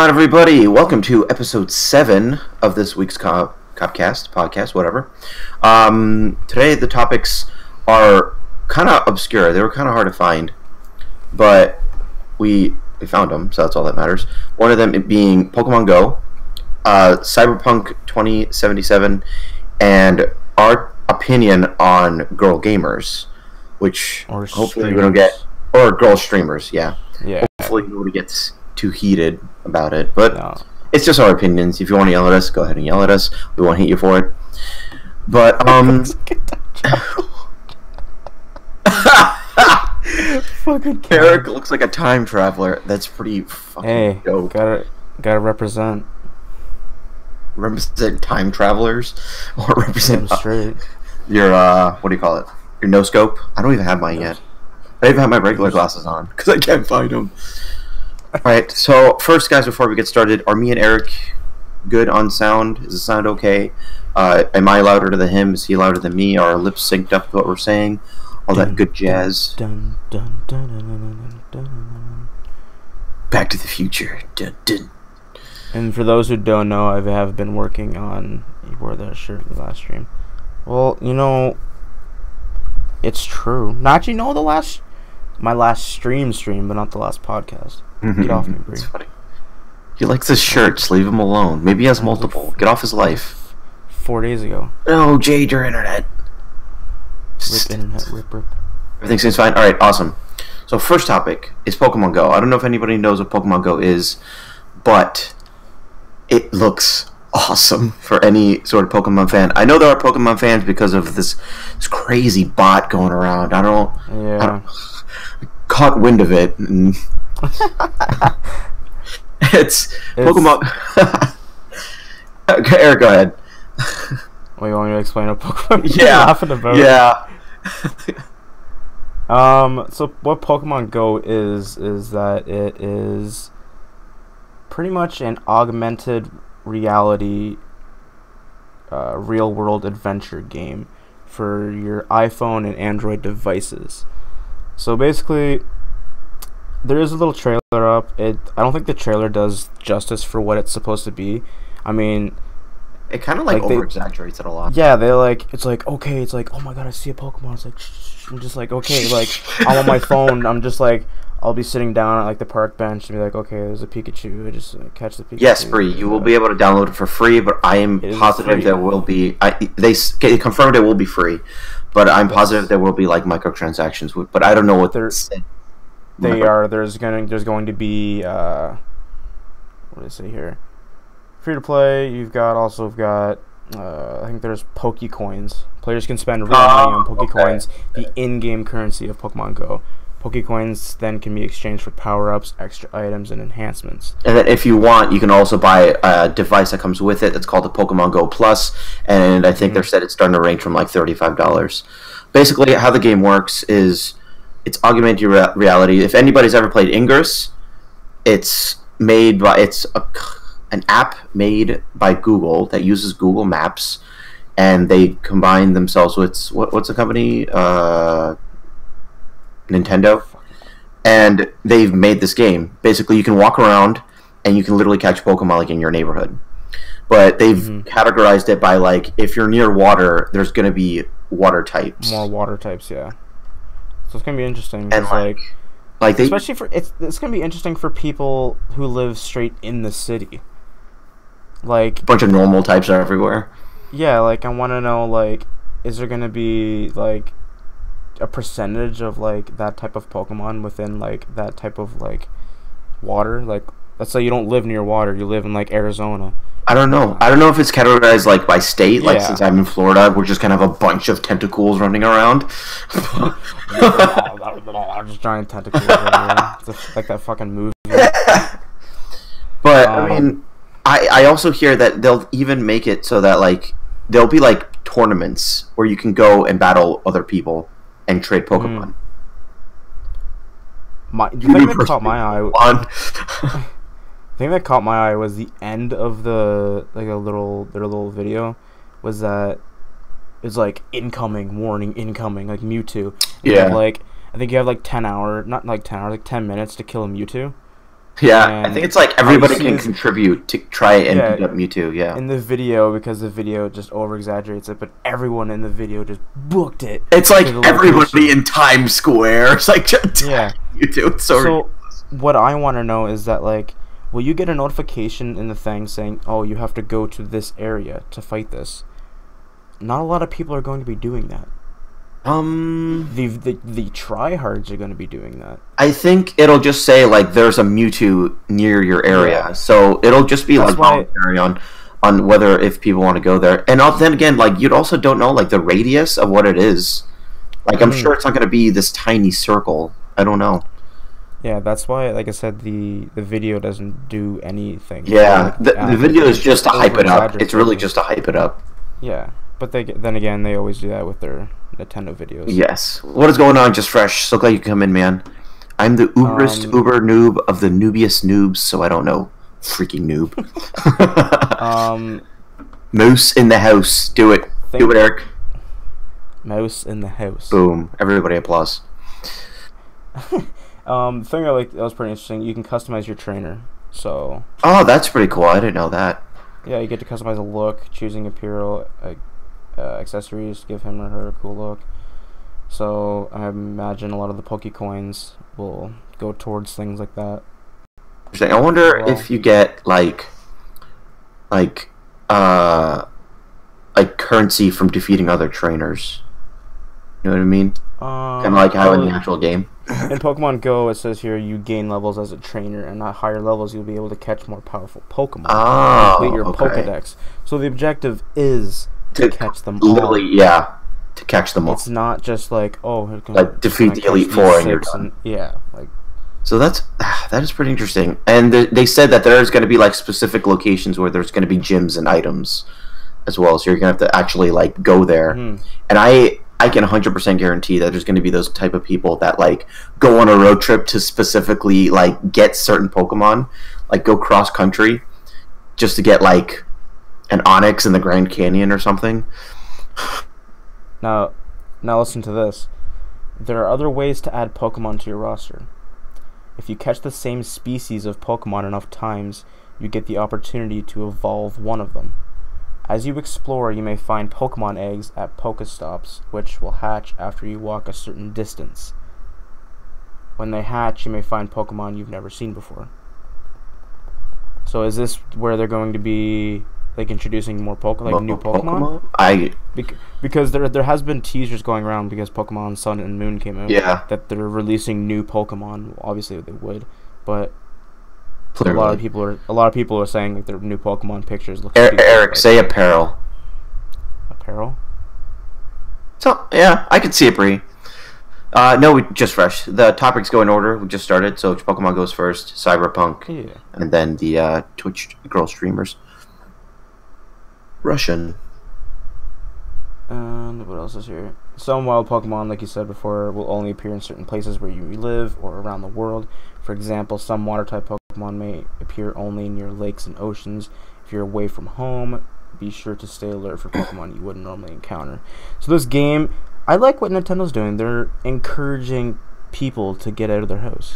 everybody? Welcome to episode 7 of this week's Cobcast, podcast, whatever. Today the topics are kind of obscure. They were kind of hard to find, but we found them, so that's all that matters. One of them being Pokemon Go, Cyberpunk 2077, and our opinion on girl gamers, which or hopefully we don't get, or girl streamers, yeah. Hopefully nobody gets too heated about it, but no. It's just our opinions. If you want to yell at us, go ahead and yell at us. We won't hate you for it. But fucking Eric looks like a time traveler. That's pretty fucking dope. Gotta represent time travelers, or represent straight. Your what do you call it? Your no scope. I don't even have mine yet. I even have my regular glasses on because I can't find them. Alright, so first, guys, before we get started, are me and Eric good on sound? Does it sound okay? Am I louder than him? Is he louder than me? Are our lips synced up to what we're saying? All that good jazz. Dun, dun, dun, dun, dun, dun, dun. Back to the future. Dun, dun. And for those who don't know, I have been working on... You wore that shirt in the last stream. Well, you know, it's true. Not my last stream, but not the last podcast. Get off me, Bree. That's funny. He likes his shirts. Leave him alone. Maybe he has multiple. Get off his life. 4 days ago. Oh, Jade, your internet. Rip internet, rip. Everything seems fine. Alright, awesome. So first topic is Pokemon Go. I don't know if anybody knows what Pokemon Go is, but it looks awesome for any sort of Pokemon fan. I know there are Pokemon fans because of this crazy bot going around. I don't caught wind of it. And it's Pokemon. Okay, Eric, go ahead. Well, you want me to explain what Pokemon? Yeah, laughing about. Yeah. So what Pokemon Go is that it is pretty much an augmented reality, real world adventure game for your iPhone and Android devices. So basically, there is a little trailer up. I don't think the trailer does justice for what it's supposed to be. I mean, it kind of like over exaggerates it a lot. Yeah, it's like okay, it's like, oh my god, I see a Pokemon. It's like I'm just like, okay, like I'm on my phone. I'm just like, I'll be sitting down at like the park bench and be like, okay, there's a Pikachu. I just catch the Pikachu. Yes, Bree, you will be able to download it for free, but I am positive there will be. They confirmed it will be free, but I'm positive there will be like microtransactions. But I don't know what they're. There's going to be what do they say here? Free to play. You've got I think there's Pokecoins. Players can spend real money on Pokecoins, the in-game currency of Pokemon Go. Pokecoins then can be exchanged for power-ups, extra items, and enhancements. And then if you want, you can also buy a device that comes with it that's called the Pokemon Go Plus, and I think they're said it's starting to range from like $35. Basically, how the game works is it's augmented reality. If anybody's ever played Ingress, it's an app made by Google that uses Google Maps, and they combine themselves with what's the company? Nintendo, and they've made this game. Basically, you can walk around and you can literally catch Pokemon like in your neighborhood. But they've categorized it by like if you're near water, there's going to be water types. More water types, yeah. So it's gonna be interesting. And especially for it's gonna be interesting for people who live straight in the city. Like a bunch of normal types are everywhere. Yeah, like I want to know, like, is there gonna be like a percentage of like that type of Pokemon within like that type of like water? Like, let's say you don't live near water, you live in like Arizona. I don't know. I don't know if it's categorized like by state. Like since I'm in Florida, we're just kind of a bunch of tentacles running around. Just giant tentacles. It's like that fucking movie. But I mean, I also hear that they'll even make it so that like there'll be like tournaments where you can go and battle other people and trade Pokemon. The thing that caught my eye. The thing that caught my eye was the end of the their little video was that it's like incoming warning, incoming, like Mewtwo. Yeah. Like I think you have like 10 minutes to kill a Mewtwo. Yeah, I think it's like everybody can is, contribute to try and beat up Mewtwo, yeah. In the video, because the video just over-exaggerates it, but everyone in the video just booked it. It's like everybody in Times Square. It's like, yeah. Mewtwo, it's so ridiculous. What I want to know is that, like, will you get a notification in the thing saying, oh, you have to go to this area to fight this? Not a lot of people are going to be doing that. The tryhards are going to be doing that. I think it'll just say like there's a Mewtwo near your area, so it'll just be like voluntary on whether if people want to go there. And then again, like you'd also don't know like the radius of what it is. Like I'm sure it's not going to be this tiny circle. I don't know. Yeah, that's why, like I said, the video doesn't do anything. Yeah, the video is just to hype it up. It's really just to hype it up. Yeah, but then again, they always do that with their Nintendo videos. Yes. What is going on, Just Fresh? So glad you come in, man. I'm the uberest uber noob of the noobiest noobs, so I don't know. Freaking noob. Moose in the house. Do it. Do it, Eric. Mouse in the house. Boom. Everybody applause. The thing I like that was pretty interesting. You can customize your trainer. So. Oh, that's pretty cool. I didn't know that. Yeah, you get to customize a look, choosing apparel, accessories to give him or her a cool look. So I imagine a lot of the Pokecoins will go towards things like that. I wonder if you get like currency from defeating other trainers. You know what I mean? Kind of like how in the actual game. In Pokemon Go, it says here you gain levels as a trainer, and at higher levels you'll be able to catch more powerful Pokemon. Oh, complete your Pokedex. So the objective is to catch them all. Literally, yeah, to catch them all. It's not just like, oh, like defeat the Elite Four and you're done. Yeah, like. So that is pretty interesting. And they said that there's going to be like specific locations where there's going to be gyms and items as well. So you're going to have to actually like go there. And I can 100% guarantee that there's going to be those type of people that like go on a road trip to specifically like get certain Pokemon, like go cross country just to get like an Onix in the Grand Canyon or something. Now listen to this. There are other ways to add Pokemon to your roster. If you catch the same species of Pokemon enough times, you get the opportunity to evolve one of them. As you explore, you may find Pokemon eggs at Pokestops, which will hatch after you walk a certain distance. When they hatch, you may find Pokemon you've never seen before. So is this where they're going to be like introducing more new Pokemon? Because there has been teasers going around because Pokemon Sun and Moon came out. Yeah. That they're releasing new Pokemon. Obviously they would, but clearly. a lot of people are saying like their new Pokemon pictures look. Eric, say apparel. Apparel. So yeah, I could see it, Bree. No, we just fresh. The topics go in order. We just started, so Pokemon goes first. Cyberpunk, and then the Twitch girl streamers. Russian. And what else is here? Some wild Pokemon, like you said before, will only appear in certain places where you live or around the world. For example, some water-type Pokemon may appear only near lakes and oceans. If you're away from home, be sure to stay alert for Pokemon you wouldn't normally encounter. So this game, I like what Nintendo's doing. They're encouraging people to get out of their house.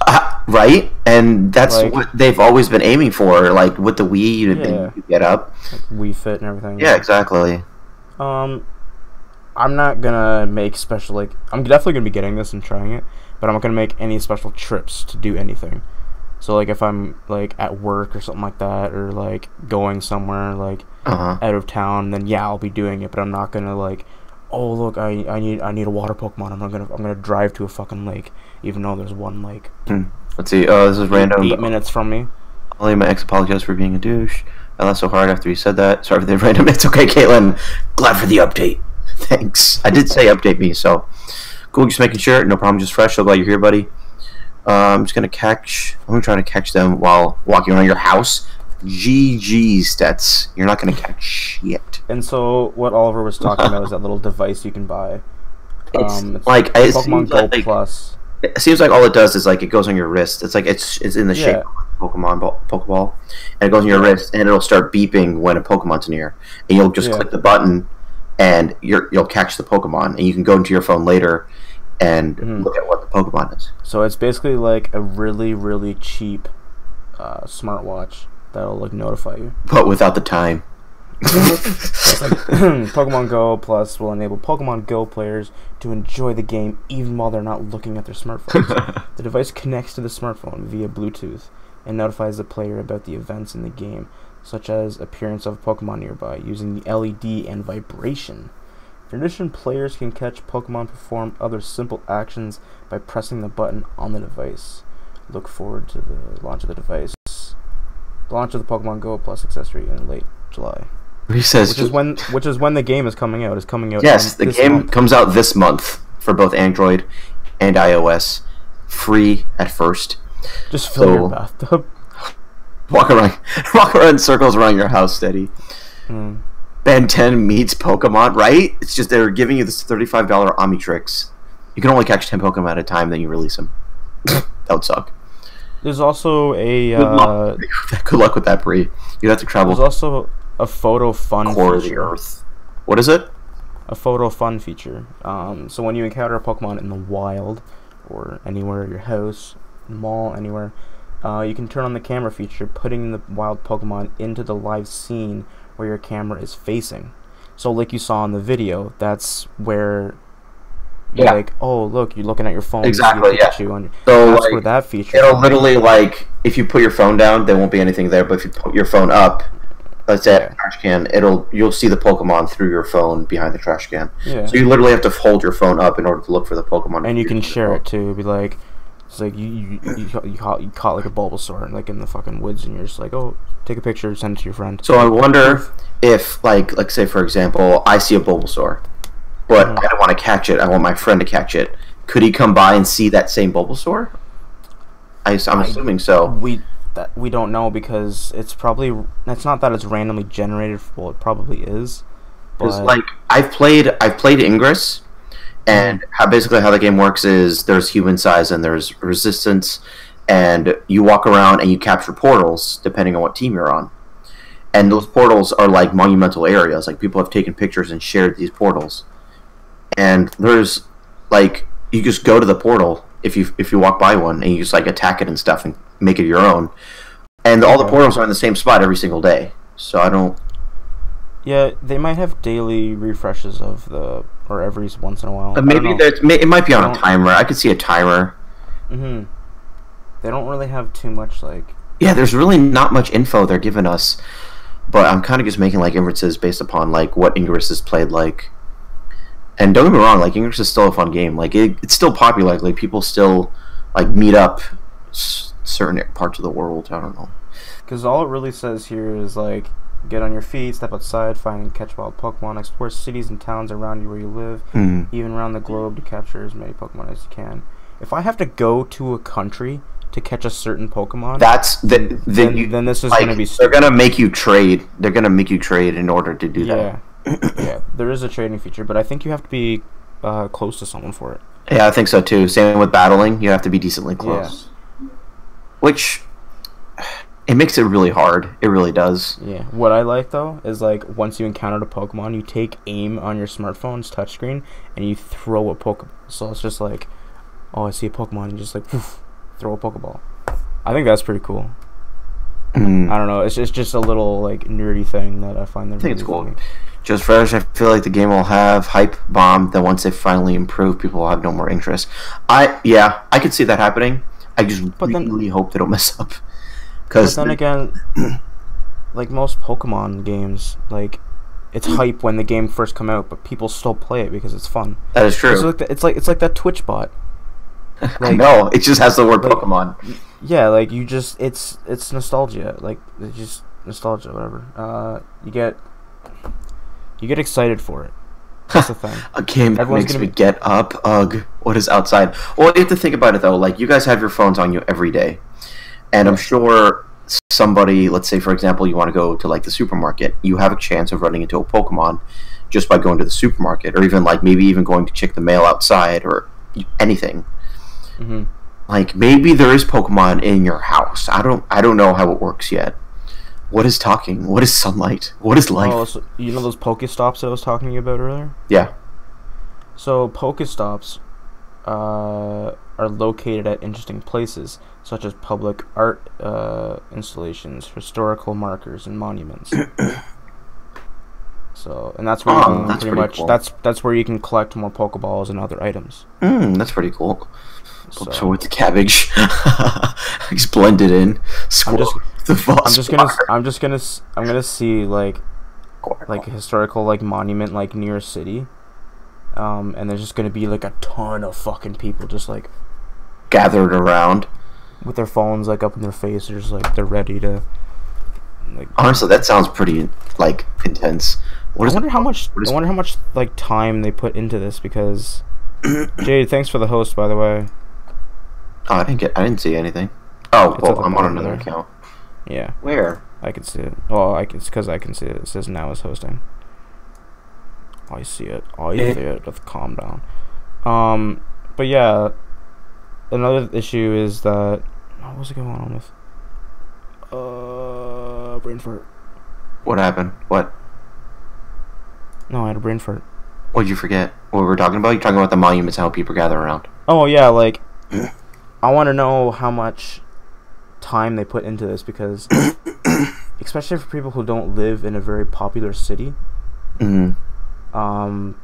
Right? And that's like, what they've always been aiming for, like with the Wii, you get up. Like Wii Fit and everything. Yeah, exactly. I'm not gonna make special, like, I'm definitely gonna be getting this and trying it, but I'm not gonna make any special trips to do anything. So, like, if I'm, like, at work or something like that, or, like, going somewhere, like, out of town, then, yeah, I'll be doing it, but I'm not gonna, like, oh, look, I need a water Pokemon, I'm gonna drive to a fucking lake, even though there's one lake. Let's see, this is random. 8 minutes from me. Only my ex apologized for being a douche. I laughed so hard after he said that. Sorry for the random. It's okay, Caitlin. Glad for the update. Thanks. I did say update me, so cool. Just making sure. No problem. Just fresh. So glad you're here, buddy. I'm just gonna try to catch them while walking around your house. GG stats. You're not gonna catch shit. And so what Oliver was talking about is that little device you can buy. It's like Pokemon Go Plus. It seems like all it does is like it goes on your wrist. It's like it's in the shape of a Pokeball, and it goes on your wrist, and it'll start beeping when a Pokemon's near, and you'll just click the button, and you'll catch the Pokemon, and you can go into your phone later and look at what the Pokemon is. So it's basically like a really, really cheap smartwatch that'll like notify you. But without the time. Pokemon Go Plus will enable Pokemon Go players to enjoy the game even while they're not looking at their smartphones. The device connects to the smartphone via Bluetooth and notifies the player about the events in the game, such as appearance of Pokemon nearby, using the LED and vibration. In addition, players can catch Pokemon perform other simple actions by pressing the button on the device. Look forward to the launch of the device. The launch of the Pokemon Go Plus accessory in late July. He says, which is when the game is coming out. Yes, the game comes out this month for both Android and iOS, free at first. Just fill your bathtub. Walk around in circles around your house, steady. Ben 10 meets Pokemon, right? It's just they're giving you this $35 Omnitrix. You can only catch 10 Pokemon at a time, then you release them. That would suck. There's also a good luck with that, Bree. You'd have to travel. There's also a photo fun core feature. Of the Earth. What is it? A photo fun feature. So when you encounter a Pokemon in the wild or anywhere at your house, mall, anywhere, you can turn on the camera feature, putting the wild Pokemon into the live scene where your camera is facing. So like you saw in the video, that's where you're like, oh look, you're looking at your phone. Exactly, yeah. So that's like, where that feature. It'll literally, like, if you put your phone down, there won't be anything there. But if you put your phone up, let's say at a trash can, you'll see the Pokemon through your phone behind the trash can. Yeah. So you literally have to hold your phone up in order to look for the Pokemon. And you can share it too. Be like, it's like you caught like a Bulbasaur like in the fucking woods, and you're just like, oh, take a picture, send it to your friend. So I wonder if, like say for example, I see a Bulbasaur, but I don't want to catch it. I want my friend to catch it. Could he come by and see that same Bulbasaur? I'm assuming so. We don't know, because it's not that it's randomly generated. Well, it probably is. Because like I've played Ingress, and basically how the game works is there's human size and there's resistance, and you walk around and you capture portals depending on what team you're on. And those portals are like monumental areas. Like, people have taken pictures and shared these portals. And there's like, you just go to the portal if you walk by one, and you just like attack it and stuff and make it your own. And all the portals are in the same spot every single day. So I don't. Yeah, they might have daily refreshes or every once in a while. Maybe it might be on a timer. I could see a timer. They don't really have too much like. Yeah, there's really not much info they're giving us, but I'm kind of just making like inferences based upon like what Ingress is played like. And don't get me wrong, like, Ingress is still a fun game. Like, it's still popular. Like, people still like meet up certain parts of the world. I don't know. Because all it really says here is like, get on your feet, step outside, find and catch wild Pokemon, explore cities and towns around you where you live, even around the globe, to capture as many Pokemon as you can. If I have to go to a country to catch a certain Pokemon, then this is like, going to be stupid. They're going to make you trade. They're going to make you trade in order to do that. Yeah, there is a trading feature, but I think you have to be close to someone for it. Yeah, I think so too. Same with battling. You have to be decently close. Yeah. Which, it makes it really hard. It really does. Yeah. What I like, though, is like, once you encountered a Pokemon, you take aim on your smartphone's touchscreen, and you throw a Pokeball. So it's just like, oh, I see a Pokemon, and just like, poof, throw a Pokeball. I think that's pretty cool. I don't know. It's just a little like nerdy thing that I find that. I think it's cool. Just fresh. I feel like the game will have hype bomb. Then once they finally improve, people will have no more interest. I could see that happening. I just really hope they don't mess up. But then again, like most Pokemon games, like, it's hype when the game first come out, but people still play it because it's fun. That is true. It's like that Twitch bot. Like, I know, it just has the word Pokemon. Yeah, like, you just it's nostalgia. Like, it's just nostalgia, whatever. You get excited for it. That's the thing. A game that makes me get up. Ugh. What is outside? Well, you have to think about it though. Like, you guys have your phones on you every day, and I'm sure somebody, let's say for example, you want to go to like the supermarket, you have a chance of running into a Pokemon just by going to the supermarket, or even like maybe even going to check the mail outside or anything. Like, maybe there is Pokemon in your house. I don't know how it works yet. What is talking? What is sunlight? What is life? Oh, so you know those Pokestops I was talking to you about earlier? Yeah. So Pokestops are located at interesting places. such as public art installations, historical markers, and monuments. So, and that's where you can that's pretty much cool. that's where you can collect more Pokeballs and other items. That's pretty cool. So with the cabbage, he's blended in. I'm gonna see like a historical like monument like near a city, and there's just gonna be like a ton of fucking people just like gathered around with their phones like up in their face. They're just like they're ready to. Like, honestly, that sounds pretty like intense. I wonder how much like time they put into this because. Jade, thanks for the host, by the way. Oh, I didn't see anything. Oh, well, I'm on another account. Yeah. Where? I can see it. Well, it's because I can see it. It says now is hosting. I see it. Just calm down. But yeah, another issue is that what was going on with? Brain fart. What happened? What? No, I had a brain fart. What'd you forget? What we were talking about? You're talking about the monuments, how people gather around. Oh yeah, like I want to know how much time they put into this because, especially for people who don't live in a very popular city, who have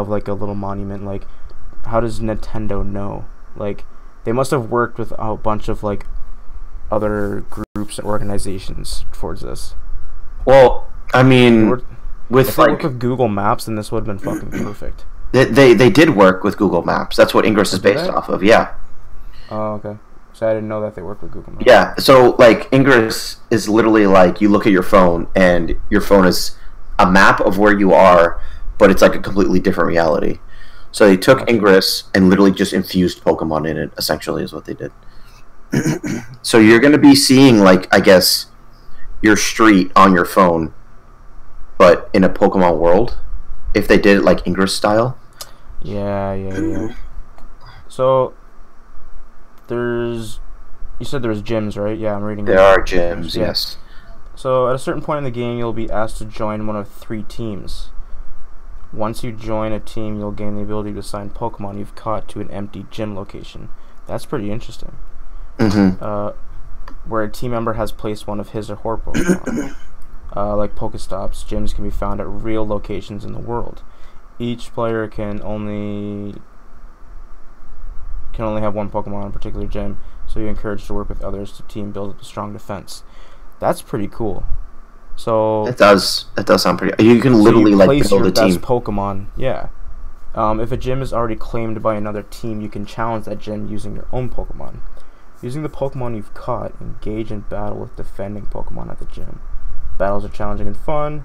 like a little monument, like how does Nintendo know? Like they must have worked with a bunch of like other groups and organizations towards this. Well, I mean, if they worked with Google Maps, then this would have been fucking perfect. They did work with Google Maps. That's what Ingress is based off of. Yeah. Oh, okay. So I didn't know that they worked with Google Maps. Yeah. So like Ingress is literally like you look at your phone and your phone is a map of where you are, but it's like a completely different reality. So they took Ingress and literally just infused Pokemon in it. Essentially, is what they did. So you're going to be seeing like I guess your street on your phone, but in a Pokemon world. If they did it like Ingress style. Yeah. So you said there's gyms, right? Yeah, I'm reading. There are gyms, yes. So at a certain point in the game, you'll be asked to join one of 3 teams. Once you join a team, you'll gain the ability to assign Pokemon you've caught to an empty gym location. That's pretty interesting. Where a team member has placed one of his or her Pokemon. Like Pokestops, gyms can be found at real locations in the world. Each player can only have one Pokemon in a particular gym, so you're encouraged to work with others to team build up a strong defense. That's pretty cool. So that does sound pretty. You can literally like build a team. Best Pokemon, yeah. If a gym is already claimed by another team, you can challenge that gym using your own Pokemon. Using the Pokemon you've caught, engage in battle with defending Pokemon at the gym. Battles are challenging and fun.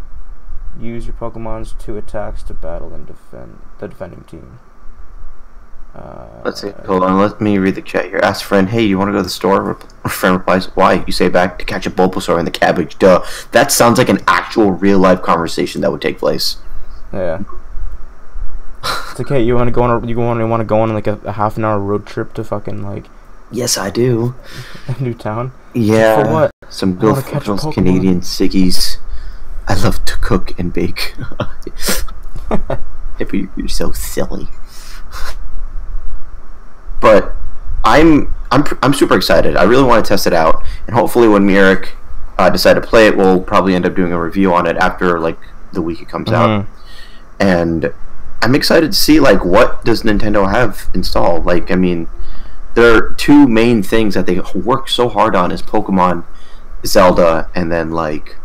Use your Pokemon's 2 attacks to battle and defend the defending team. Let's see. Hold on. Let me read the chat here. Ask friend, hey, you want to go to the store? Friend replies, why? You say back, to catch a Bulbasaur in the cabbage. Duh. That sounds like an actual real-life conversation that would take place. Yeah. It's okay. You want to go on like a half an hour road trip to fucking like. Yes, I do. A new town. Yeah. For what? Some good Canadian ciggies. I love to cook and bake. You're so silly. But I'm super excited. I really want to test it out, and hopefully when me and Eric decide to play it, we'll probably end up doing a review on it after like the week it comes out. And I'm excited to see like what does Nintendo have installed. Like, I mean, there are 2 main things that they work so hard on is Pokemon, Zelda, and then like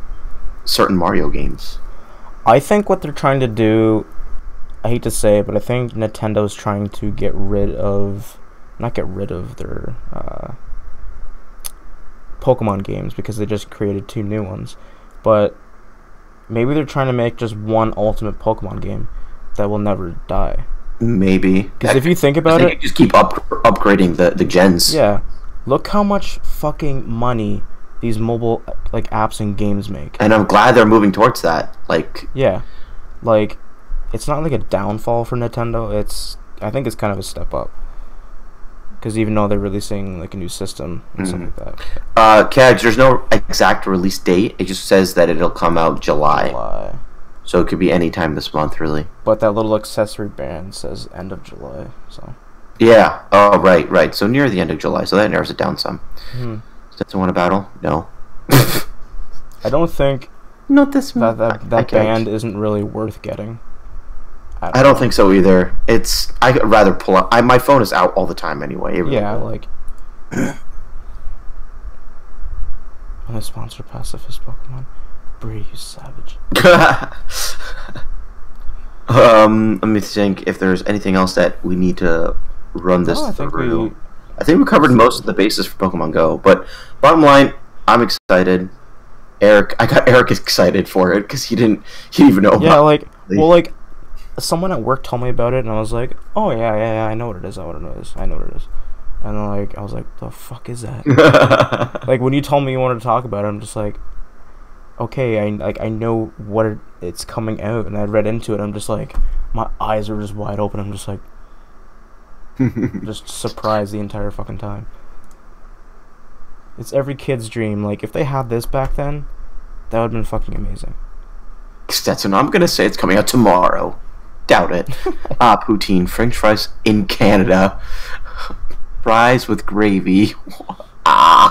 certain Mario games. I think what they're trying to do, I hate to say it, but I think Nintendo's trying to not get rid of their Pokemon games because they just created 2 new ones. But maybe they're trying to make just one ultimate Pokemon game that will never die. Maybe. Because if you think about it, just keep upgrading the gens. Yeah. Look how much fucking money these mobile like apps and games make. And I'm glad they're moving towards that. Like, yeah. Like, it's not like a downfall for Nintendo. I think it's kind of a step up. Because even though they're releasing like a new system and stuff like that. Cags, there's no exact release date. It just says that it'll come out July. So it could be any time this month, really. But that little accessory band says end of July. So. Yeah. Oh, right. So near the end of July, so that narrows it down some. Does it want a battle? No. I don't think Not this one. that band isn't really worth getting. I don't think so either. I'd rather pull up. My phone is out all the time anyway. Yeah, like. My sponsor pacifist Pokemon. Bree, you savage. Let me think if there's anything else that we need to run this through. I think we covered most of the bases for Pokemon Go, but bottom line, I'm excited. I got Eric excited for it because he didn't even know. Yeah, like someone at work told me about it, and I was like, oh yeah, I know what it is. I know what it is. And then I was like, the fuck is that? Like when you told me you wanted to talk about it, I'm just like, okay, I know what it's coming out, and I read into it. I'm just like, my eyes are just wide open. I'm just like, just surprised the entire fucking time. It's every kid's dream. Like if they had this back then, that would have been fucking amazing. Stetson, I'm gonna say it's coming out tomorrow. Doubt it. Poutine, French fries in Canada. Fries with gravy.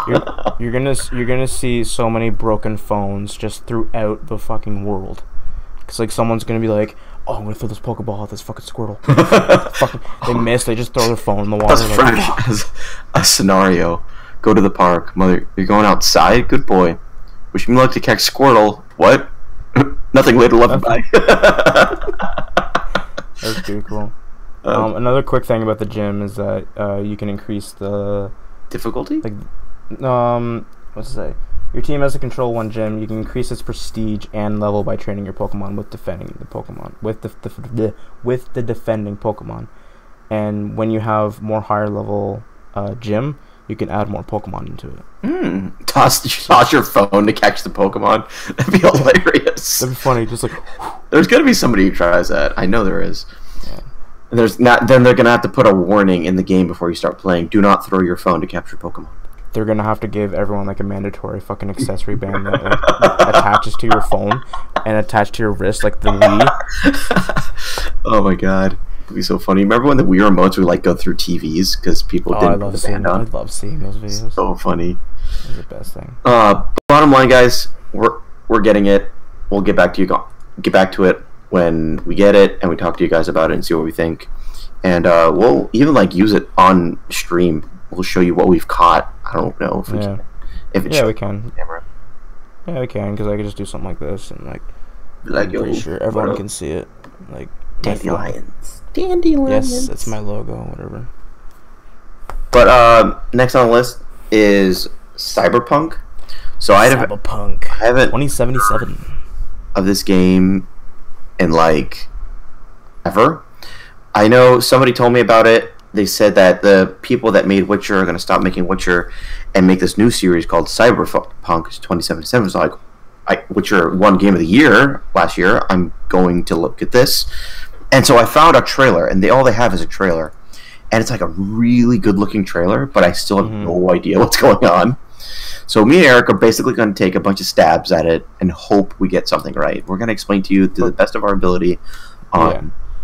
You're gonna see so many broken phones just throughout the fucking world. Cause like someone's gonna be like, "Oh, I'm gonna throw this Pokeball at this fucking Squirtle." They miss. They just throw their phone in the water. That's fresh as a scenario. Go to the park, mother. You're going outside. Good boy. Wish me luck to catch Squirtle. What? Nothing later. Love and bye. That's pretty cool. Another quick thing about the gym is that you can increase the difficulty. Like, what's it say? Your team has to control one gym. You can increase its prestige and level by training your Pokemon with defending the Pokemon with the defending Pokemon. And when you have more higher level gym, you can add more Pokemon into it. Toss your phone to catch the Pokemon. That'd be hilarious. That'd be funny. Just like there's gonna be somebody who tries that. I know there is. Yeah. And there's not. Then they're gonna have to put a warning in the game before you start playing. Do not throw your phone to capture Pokemon. They're gonna have to give everyone like a mandatory fucking accessory band that like, attaches to your phone and attached to your wrist, like the Wii. Oh my god, it'd be so funny. Remember when the Wii remotes would like go through TVs because people didn't put the band on? I love seeing those videos. So funny. It's the best thing. Bottom line, guys, we're getting it. We'll get back to you. Get back to it when we get it, and we talk to you guys about it and see what we think. And we'll even like use it on stream. We'll show you what we've caught. I don't know if we can. If it's we can. Yeah, we can, because I could just do something like this and like I'm pretty sure everyone can see it. Like dandelions. Yes, it's my logo, whatever. But next on the list is Cyberpunk. So Cyberpunk. I haven't 2077 of this game in like ever. I know somebody told me about it. They said that the people that made Witcher are going to stop making Witcher and make this new series called Cyberpunk 2077. It's like, Witcher won Game of the Year last year. I'm going to look at this. And so I found a trailer, and all they have is a trailer. And it's like a really good-looking trailer, but I still have no idea what's going on. So me and Eric are basically going to take a bunch of stabs at it and hope we get something right. We're going to explain to you to the best of our ability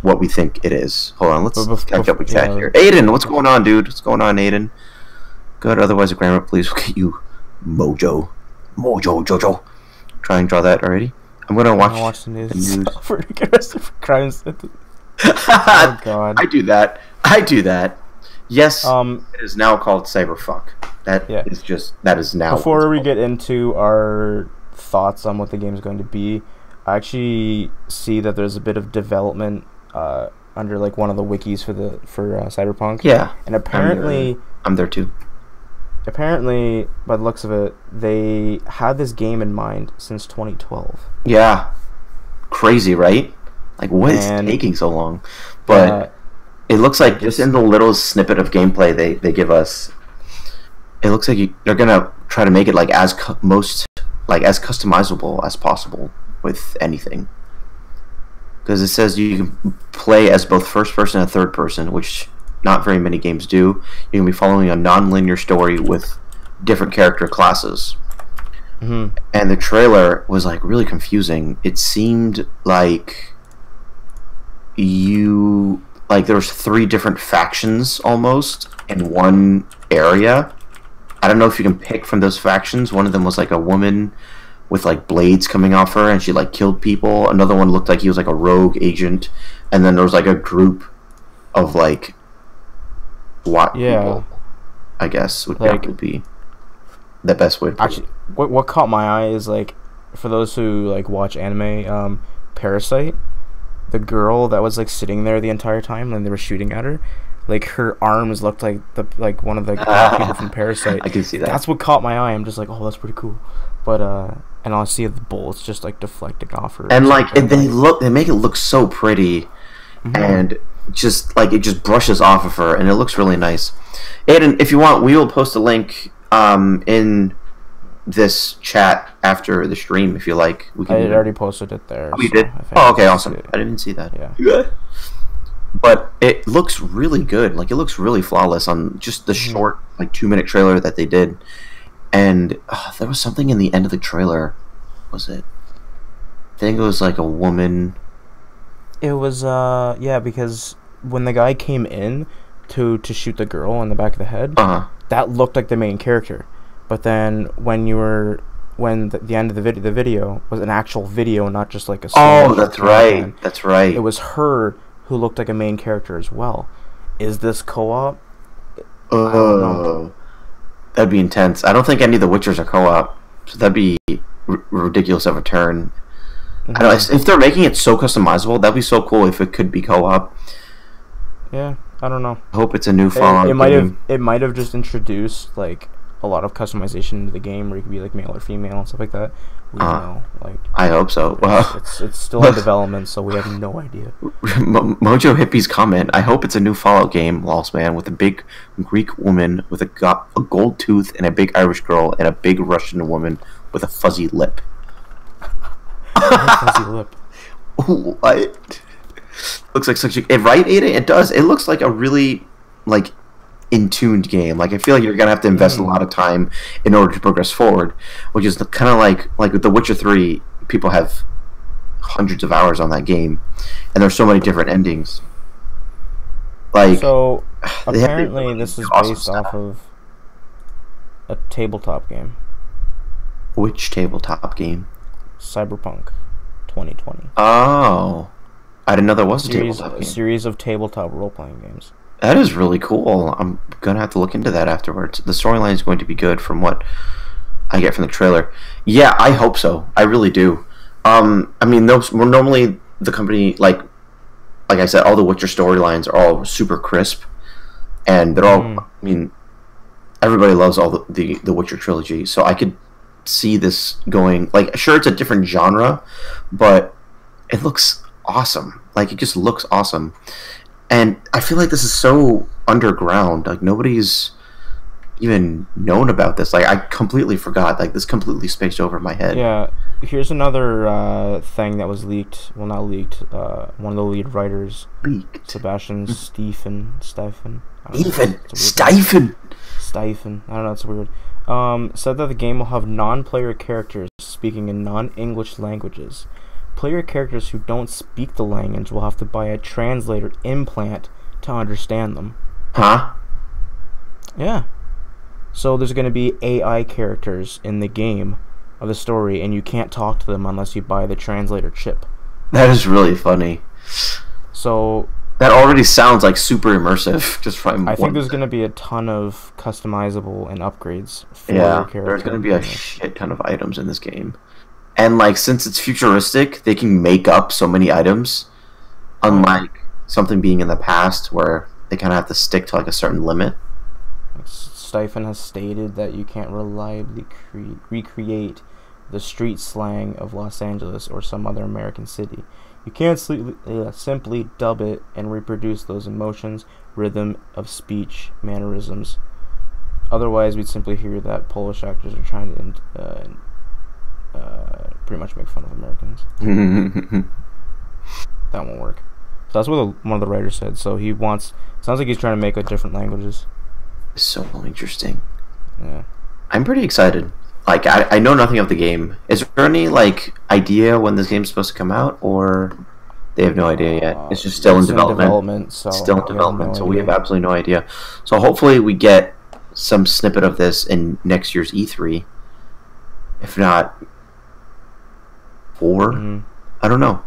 what we think it is. Hold on, let's catch up with chat here. Aiden, what's going on, dude? What's going on, Aiden? Good, otherwise a grammar, please. Look at you, Mojo Jojo. Try and draw that already. I'm gonna watch the news. For crimes. Oh god. I do that. Yes, it is now called Cyberfuck. That is now. Before we get into our thoughts on what the game is going to be, I actually see that there's a bit of development under like one of the wikis for Cyberpunk. Yeah, and apparently I'm there too. Apparently, by the looks of it, they had this game in mind since 2012. Yeah, crazy, right? Like, what is taking so long? But it looks like just in the little snippet of gameplay they give us, it looks like they're gonna try to make it like as customizable as possible with anything. Because it says you can play as both first person and third person, which not very many games do. You can be following a non-linear story with different character classes. And the trailer was like really confusing. It seemed like like there was 3 different factions almost in one area. I don't know if you can pick from those factions. One of them was like a woman with like blades coming off her, and she like killed people. Another one looked like he was like a rogue agent, and then there was like a group of like SWAT people. I guess would like, probably be the best way to put actually, what caught my eye is like, for those who like watch anime, Parasite, the girl that was like sitting there the entire time when they were shooting at her, like her arms looked like one of the people from Parasite. I can see that. That's what caught my eye. I'm just like, oh, that's pretty cool. But and I'll see the bullets just like deflecting off her. And like they make it look so pretty, and just like it just brushes off of her, and it looks really nice. Aiden, if you want, we will post a link in this chat after the stream if you like. We can. I already posted it there. Oh, you did? Oh, okay, awesome. I didn't see that. Yeah. But it looks really good. Like, it looks really flawless on just the short, like, 2-minute trailer that they did. And there was something in the end of the trailer. Was it? I think it was like a woman. It was yeah, because when the guy came in to shoot the girl in the back of the head, that looked like the main character. But then when the end of the video was an actual video, not just like a that's right. That's right. It was her who looked like a main character as well. Is this co-op? I don't know. That'd be intense. I don't think any of the Witchers are co-op, so that'd be ridiculous of a turn. I don't know, if they're making it so customizable, that'd be so cool if it could be co-op. Yeah, I don't know. I hope it's a new Fallout game. It might have just introduced like a lot of customization into the game, where you could be like male or female and stuff like that. We don't know. Like, I hope so. It's still in development, so we have no idea. Mojo Hippie's comment: I hope it's a new Fallout game, Lost Man, with a big Greek woman with a gold tooth, and a big Irish girl, and a big Russian woman with a fuzzy lip. Fuzzy lip. What? Looks like such a right, Ada. It does. It looks like a really like in-tuned game. Like, I feel like you're gonna have to invest a lot of time in order to progress forward, which is kind of like with The Witcher 3. People have hundreds of hours on that game, and there's so many different endings. Like, so apparently this is based off of a tabletop game. Which tabletop game? Cyberpunk 2020. Oh, I didn't know there was a tabletop game. A series of tabletop role-playing games. That is really cool. I'm gonna have to look into that afterwards. The storyline is going to be good from what I get from the trailer. Yeah, I hope so. I really do. I mean, normally the company, like I said, all the Witcher storylines are all super crisp, and they're all. I mean, everybody loves all the Witcher trilogy, so I could see this going. Like, sure, it's a different genre, but it looks awesome. Like, it just looks awesome. And I feel like this is so underground. Like, nobody's even known about this. Like, I completely forgot. Like, this completely spaced over my head. Yeah. Here's another thing that was leaked. Well, not leaked. One of the lead writers, Sebastian Stephen. Steifen. I don't know. It's weird. Said that the game will have non-player characters speaking in non-English languages. Player characters who don't speak the language will have to buy a translator implant to understand them. Huh? Yeah. So there's going to be AI characters in the game of the story, and you can't talk to them unless you buy the translator chip. That is really funny. So that already sounds like super immersive. Just from I think there's going to be a ton of customizable and upgrades for your character. There's going to be a shit ton of items in this game. And, like, since it's futuristic, they can make up so many items, unlike something being in the past where they kind of have to stick to, like, a certain limit. Steifen has stated that you can't reliably recreate the street slang of Los Angeles or some other American city. You can't simply dub it and reproduce those emotions, rhythm of speech, mannerisms. Otherwise, we'd simply hear that Polish actors are trying to pretty much make fun of Americans. That won't work. So that's what one of the writers said. So sounds like he's trying to make different languages. So interesting. Yeah. I'm pretty excited. Like, I know nothing of the game. Is there any, like, idea when this game's supposed to come out, or? They have no idea yet. It's just still in development. So Still in development, so we have idea. absolutely no idea. So hopefully we get some snippet of this in next year's E3. If not 4, I don't know.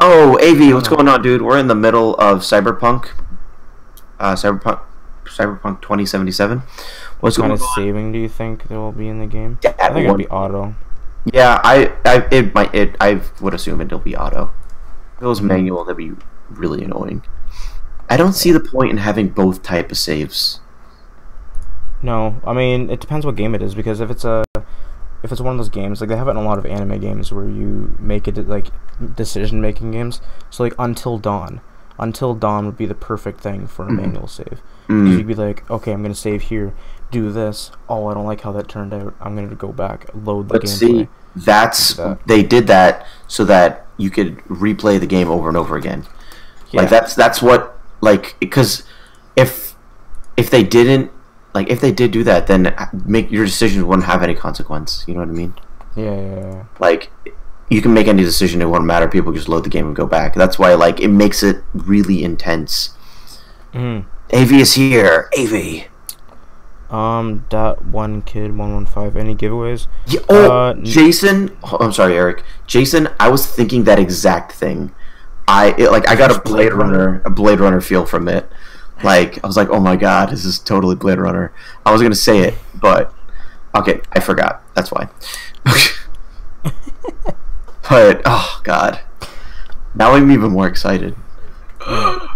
Oh, AV, what's going on, dude? We're in the middle of Cyberpunk. Cyberpunk 2077. What's What kind going of on? saving do you think there will be in the game? Yeah, I think it'll be auto. Yeah, I would assume it'll be auto. If it was manual, that'd be really annoying. I don't see the point in having both type of saves. No, I mean it depends what game it is, because if it's one of those games, like they have it in a lot of anime games where you make it like decision making games. So like Until Dawn would be the perfect thing for a manual save. You'd be like, okay, I'm gonna save here, do this. Oh, I don't like how that turned out. I'm gonna go back, load the gameplay. See, they did that so that you could replay the game over and over again. Yeah. Like that's what, like, because if they didn't, like, if they did do that, then make your decisions wouldn't have any consequence. You know what I mean? Yeah. Like, you can make any decision; it wouldn't matter. People just load the game and go back. That's why, like, it makes it really intense. AV is here. AV. That one kid 115. Any giveaways? Yeah, Jason. I'm sorry, Eric. Jason. I was thinking that exact thing. I got a Blade Runner feel from it. Like, I was like, oh my god, this is totally Blade Runner. I was gonna say it, but okay, I forgot. That's why. But oh god, now I'm even more excited. I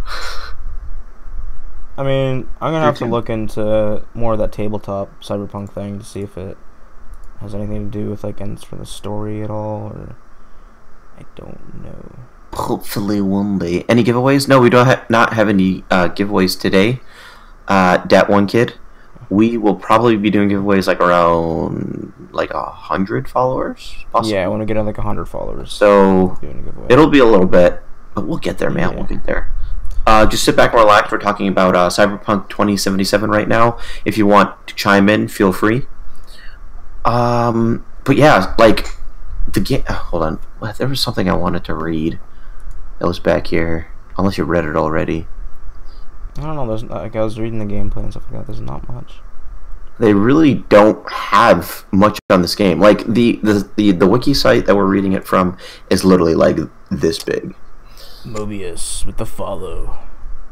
mean, I'm gonna have to look into more of that tabletop Cyberpunk thing to see if it has anything to do with, like, ends for the story at all, or I don't know. Hopefully one day. Any giveaways? No, we don't not have any giveaways today. Dat one kid. We will probably be doing giveaways like around 100 followers. Possibly. Yeah, I want to get like 100 followers. So it'll be a little bit, but we'll get there, man. Yeah. We'll get there. Just sit back and relax. We're talking about Cyberpunk 2077 right now. If you want to chime in, feel free. But yeah, like the game. Hold on, there was something I wanted to read that was back here. Unless you read it already. I don't know. There's like, I was reading the gameplay and stuff like that. There's not much. They really don't have much on this game. Like the wiki site that we're reading it from is literally like this big. Mobius with the follow.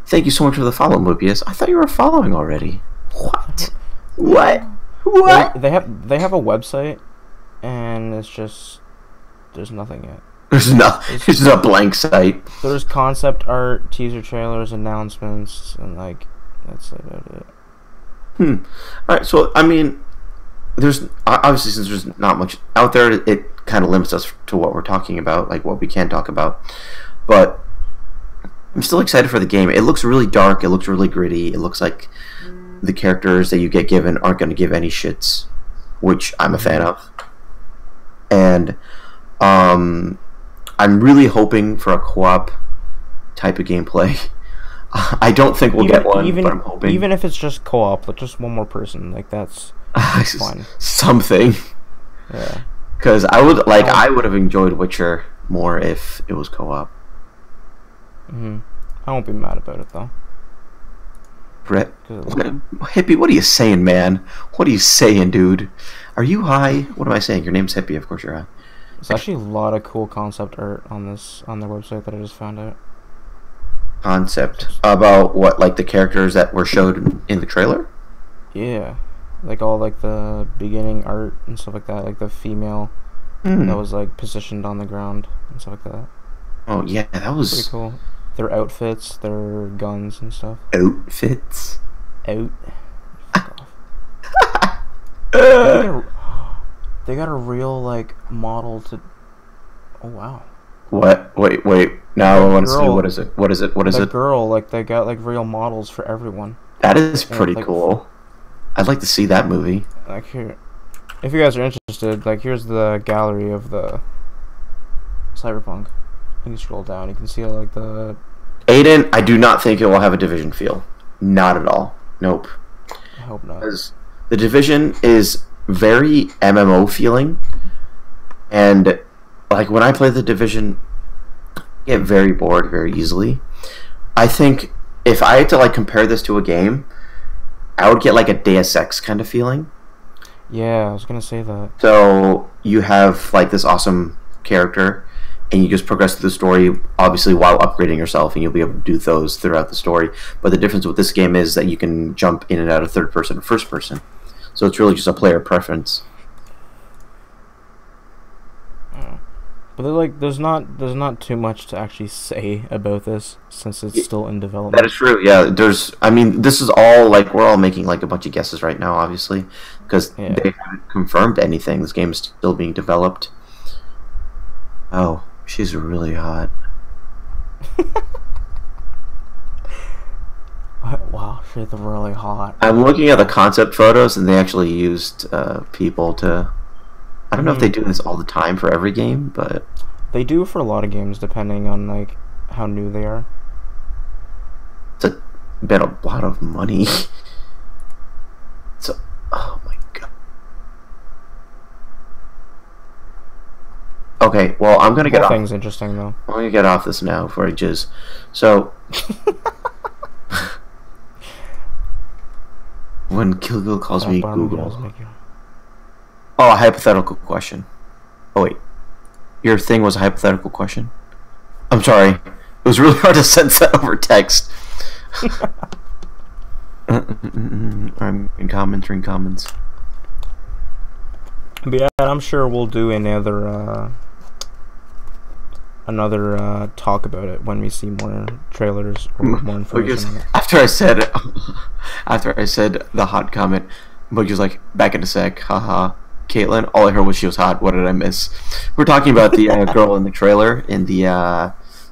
Thank you so much for the follow, Mobius. I thought you were following already. What? What? They have a website, and it's just there's nothing yet. There's just a blank site. There's concept art, teaser trailers, announcements, and like that's it. Alright, so I mean, there's obviously, since there's not much out there, it kind of limits us to what we're talking about, like what we can talk about. But I'm still excited for the game. It looks really dark. It looks really gritty. It looks like the characters that you get given aren't going to give any shits, which I'm a fan of. And I'm really hoping for a co-op type of gameplay. I don't think we'll get one, but I'm hoping. Even if it's just co-op, like just one more person, like that's fine. Something. Yeah. Because I would have enjoyed Witcher more if it was co-op. I won't be mad about it though. Brett, Hippie, what are you saying, man? What are you saying, dude? Are you high? What am I saying? Your name's Hippie, of course you're high. There's actually a lot of cool concept art on their website that I just found out. Concept about what, like the characters that were showed in the trailer? Yeah, like all like the beginning art and stuff like that, like the female that was like positioned on the ground and stuff like that. Oh yeah, that was pretty cool. Their outfits, their guns and stuff. Outfits. Out. They got a real like model to. Oh wow. What? Wait. Now I want to see. What is it? What is it? The girl, like they got like real models for everyone. That is pretty cool. I'd like to see that movie. Like here, if you guys are interested, like here's the gallery of the Cyberpunk. You can scroll down. You can see like the. Aiden, I do not think it will have a Division feel. Not at all. Nope. I hope not. Because the Division is very MMO feeling, and like when I play the Division, I get very bored very easily. I think if I had to like compare this to a game, I would get like a Deus Ex kind of feeling. Yeah, I was gonna say that. So you have like this awesome character, and you just progress through the story, obviously while upgrading yourself, and you'll be able to do those throughout the story. But the difference with this game is that you can jump in and out of third person or first person. So it's really just a player preference. But like, there's not too much to actually say about this since it's still in development. That is true. Yeah, I mean, this is all like we're all making like a bunch of guesses right now, obviously, because they haven't confirmed anything. This game is still being developed. Oh, she's really hot. Wow, she's really hot. I'm looking at the concept photos, and they actually used people to. I don't know if they do this all the time for every game, but they do for a lot of games, depending on like how new they are. It's been a lot of money. So, oh my god. Okay, well, I'm gonna get off. Thing's interesting though. I'm gonna get off this now before I jizz. So, when Kilgil calls me Google. Oh, a hypothetical question. Oh, wait. Your thing was a hypothetical question? I'm sorry. It was really hard to sense that over text. I'm in comments. But yeah, I'm sure we'll do another talk about it when we see more trailers or more information. After I said the hot comment, Boogie was like, back in a sec, haha. Caitlin, all I heard was she was hot. What did I miss? We're talking about the girl in the trailer, in the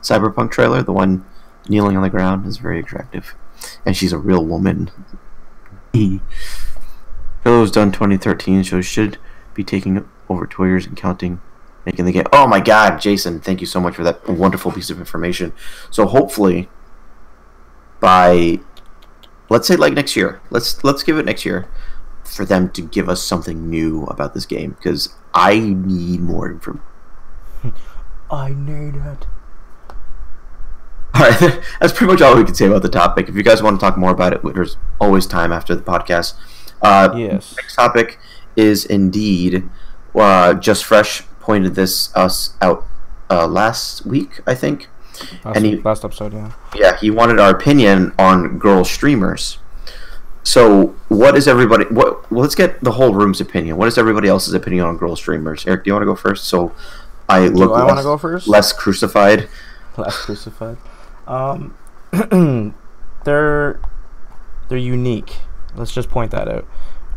Cyberpunk trailer. The one kneeling on the ground is very attractive, and she's a real woman. Trailer was done 2013, so it should be taking over 2 years and counting, making the game. Oh my God, Jason! Thank you so much for that wonderful piece of information. So hopefully, by let's say like next year, let's give it next year, for them to give us something new about this game, because I need more information. I need it. Alright, that's pretty much all we can say about the topic. If you guys want to talk more about it, there's always time after the podcast. Yes. Next topic is indeed, Just Fresh pointed this us out last week, I think. Last episode, yeah. Yeah, he wanted our opinion on girl streamers. So, what is everybody? Let's get the whole room's opinion. What is everybody else's opinion on girl streamers? Eric, do you want to go first? So, I want to go first. Less crucified. Less crucified. They're unique. Let's just point that out.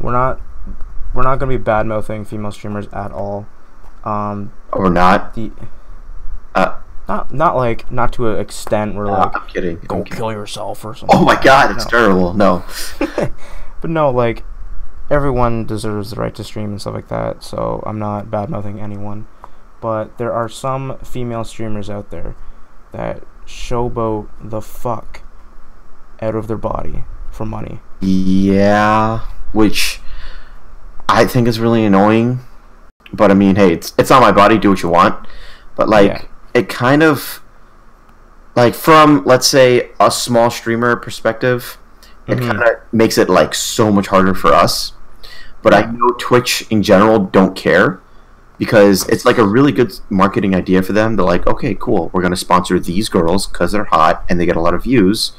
We're not going to be bad mouthing female streamers at all. Or not. Not to an extent where like I'm kidding. Go kill yourself or something. Oh my God, it's terrible. No. But no, like everyone deserves the right to stream and stuff like that. So I'm not bad mouthing anyone, but there are some female streamers out there that showboat the fuck out of their body for money. Yeah, which I think is really annoying. But I mean, hey, it's not my body. Do what you want. But like. Yeah. It kind of, like, from, let's say, a small streamer perspective, it kind of makes it, like, so much harder for us. But I know Twitch, in general, don't care, because it's, like, a really good marketing idea for them. They're like, okay, cool, we're going to sponsor these girls because they're hot and they get a lot of views.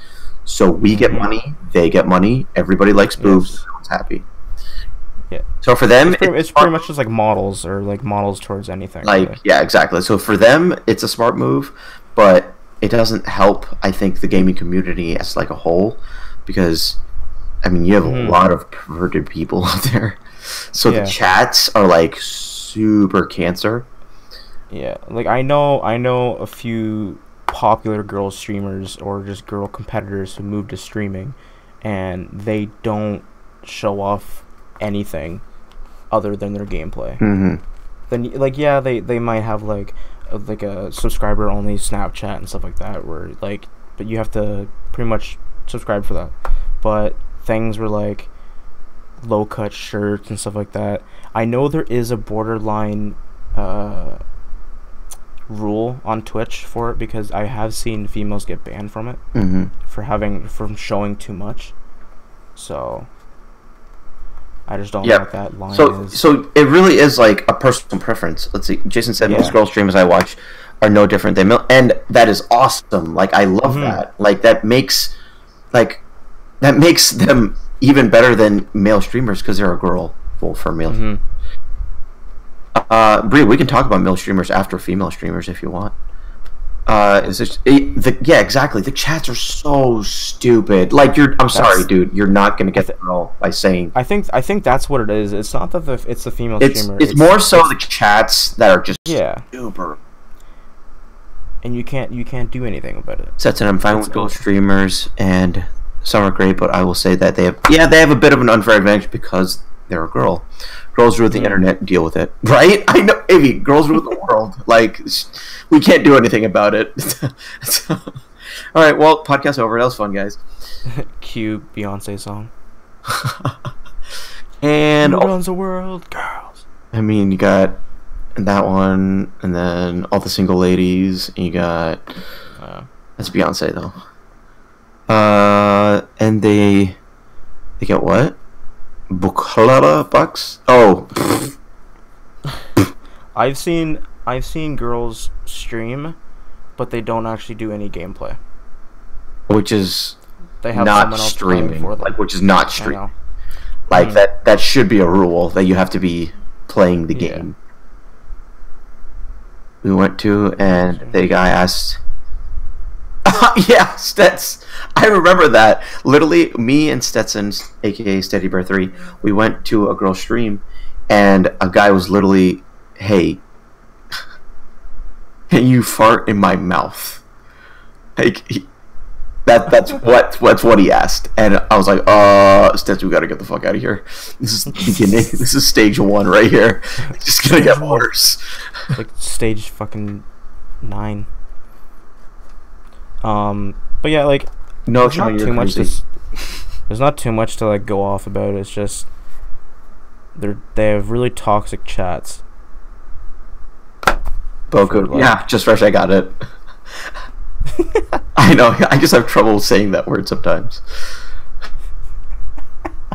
So we get money, they get money, everybody likes boobs, everyone's happy. Yeah. So for them, it's pretty much just like models or like models towards anything. Like, really. Yeah, exactly. So for them, it's a smart move, but it doesn't help, I think, the gaming community as like a whole, because I mean, you have a lot of perverted people out there. So the chats are like super cancer. Yeah, like I know a few popular girl streamers or just girl competitors who moved to streaming, and they don't show off anything other than their gameplay. Then like they might have like a subscriber only Snapchat and stuff like that, where like, but you have to pretty much subscribe for that. But things were like low cut shirts and stuff like that. I know there is a borderline rule on Twitch for it, because I have seen females get banned from it from showing too much. So I just don't know what that line is. So it really is like a personal preference. Let's see. Jason said most girl streamers I watch are no different than male, and that is awesome. Like, I love that. Like, that makes them even better than male streamers because they're a girl. Well, for male. Bree, we can talk about male streamers after female streamers if you want. Exactly. The chats are so stupid. Like, I'm sorry, dude. You're not gonna get the girl by saying. I think that's what it is. It's not that it's the female streamer. It's more so the chats that are just super. And you can't do anything about it. Sets, and I'm fine with girl streamers, and some are great, but I will say that they have a bit of an unfair advantage because they're a girl. Girls rule the internet, deal with it. Right? I know, Avi, girls rule the world. Like, we can't do anything about it. So, all right, well, podcast over. That was fun, guys. Cue Beyonce song. And who runs the world? Girls. I mean, you got that one, and then all the single ladies. And you got that's Beyonce though. And they get what? Buchala bucks? Oh. I've seen girls stream, but they don't actually do any gameplay. Which is they have not streaming. For them. Like, which is not streaming. Like, that should be a rule that you have to be playing the game. We went to, and the guy asked. Stets. I remember that. Literally, me and Stetson, aka Steady Bear 3, we went to a girl stream, and a guy was literally, "Hey, can you fart in my mouth?" Like, that's what he asked, and I was like, Stetson, we gotta get the fuck out of here. This is the beginning. This is stage 1 right here. It's just gonna get worse. Like stage fucking 9. But yeah, like, there's not too much to like go off about. It's just they have really toxic chats. Boku, like, just fresh. I got it. I know. I just have trouble saying that word sometimes.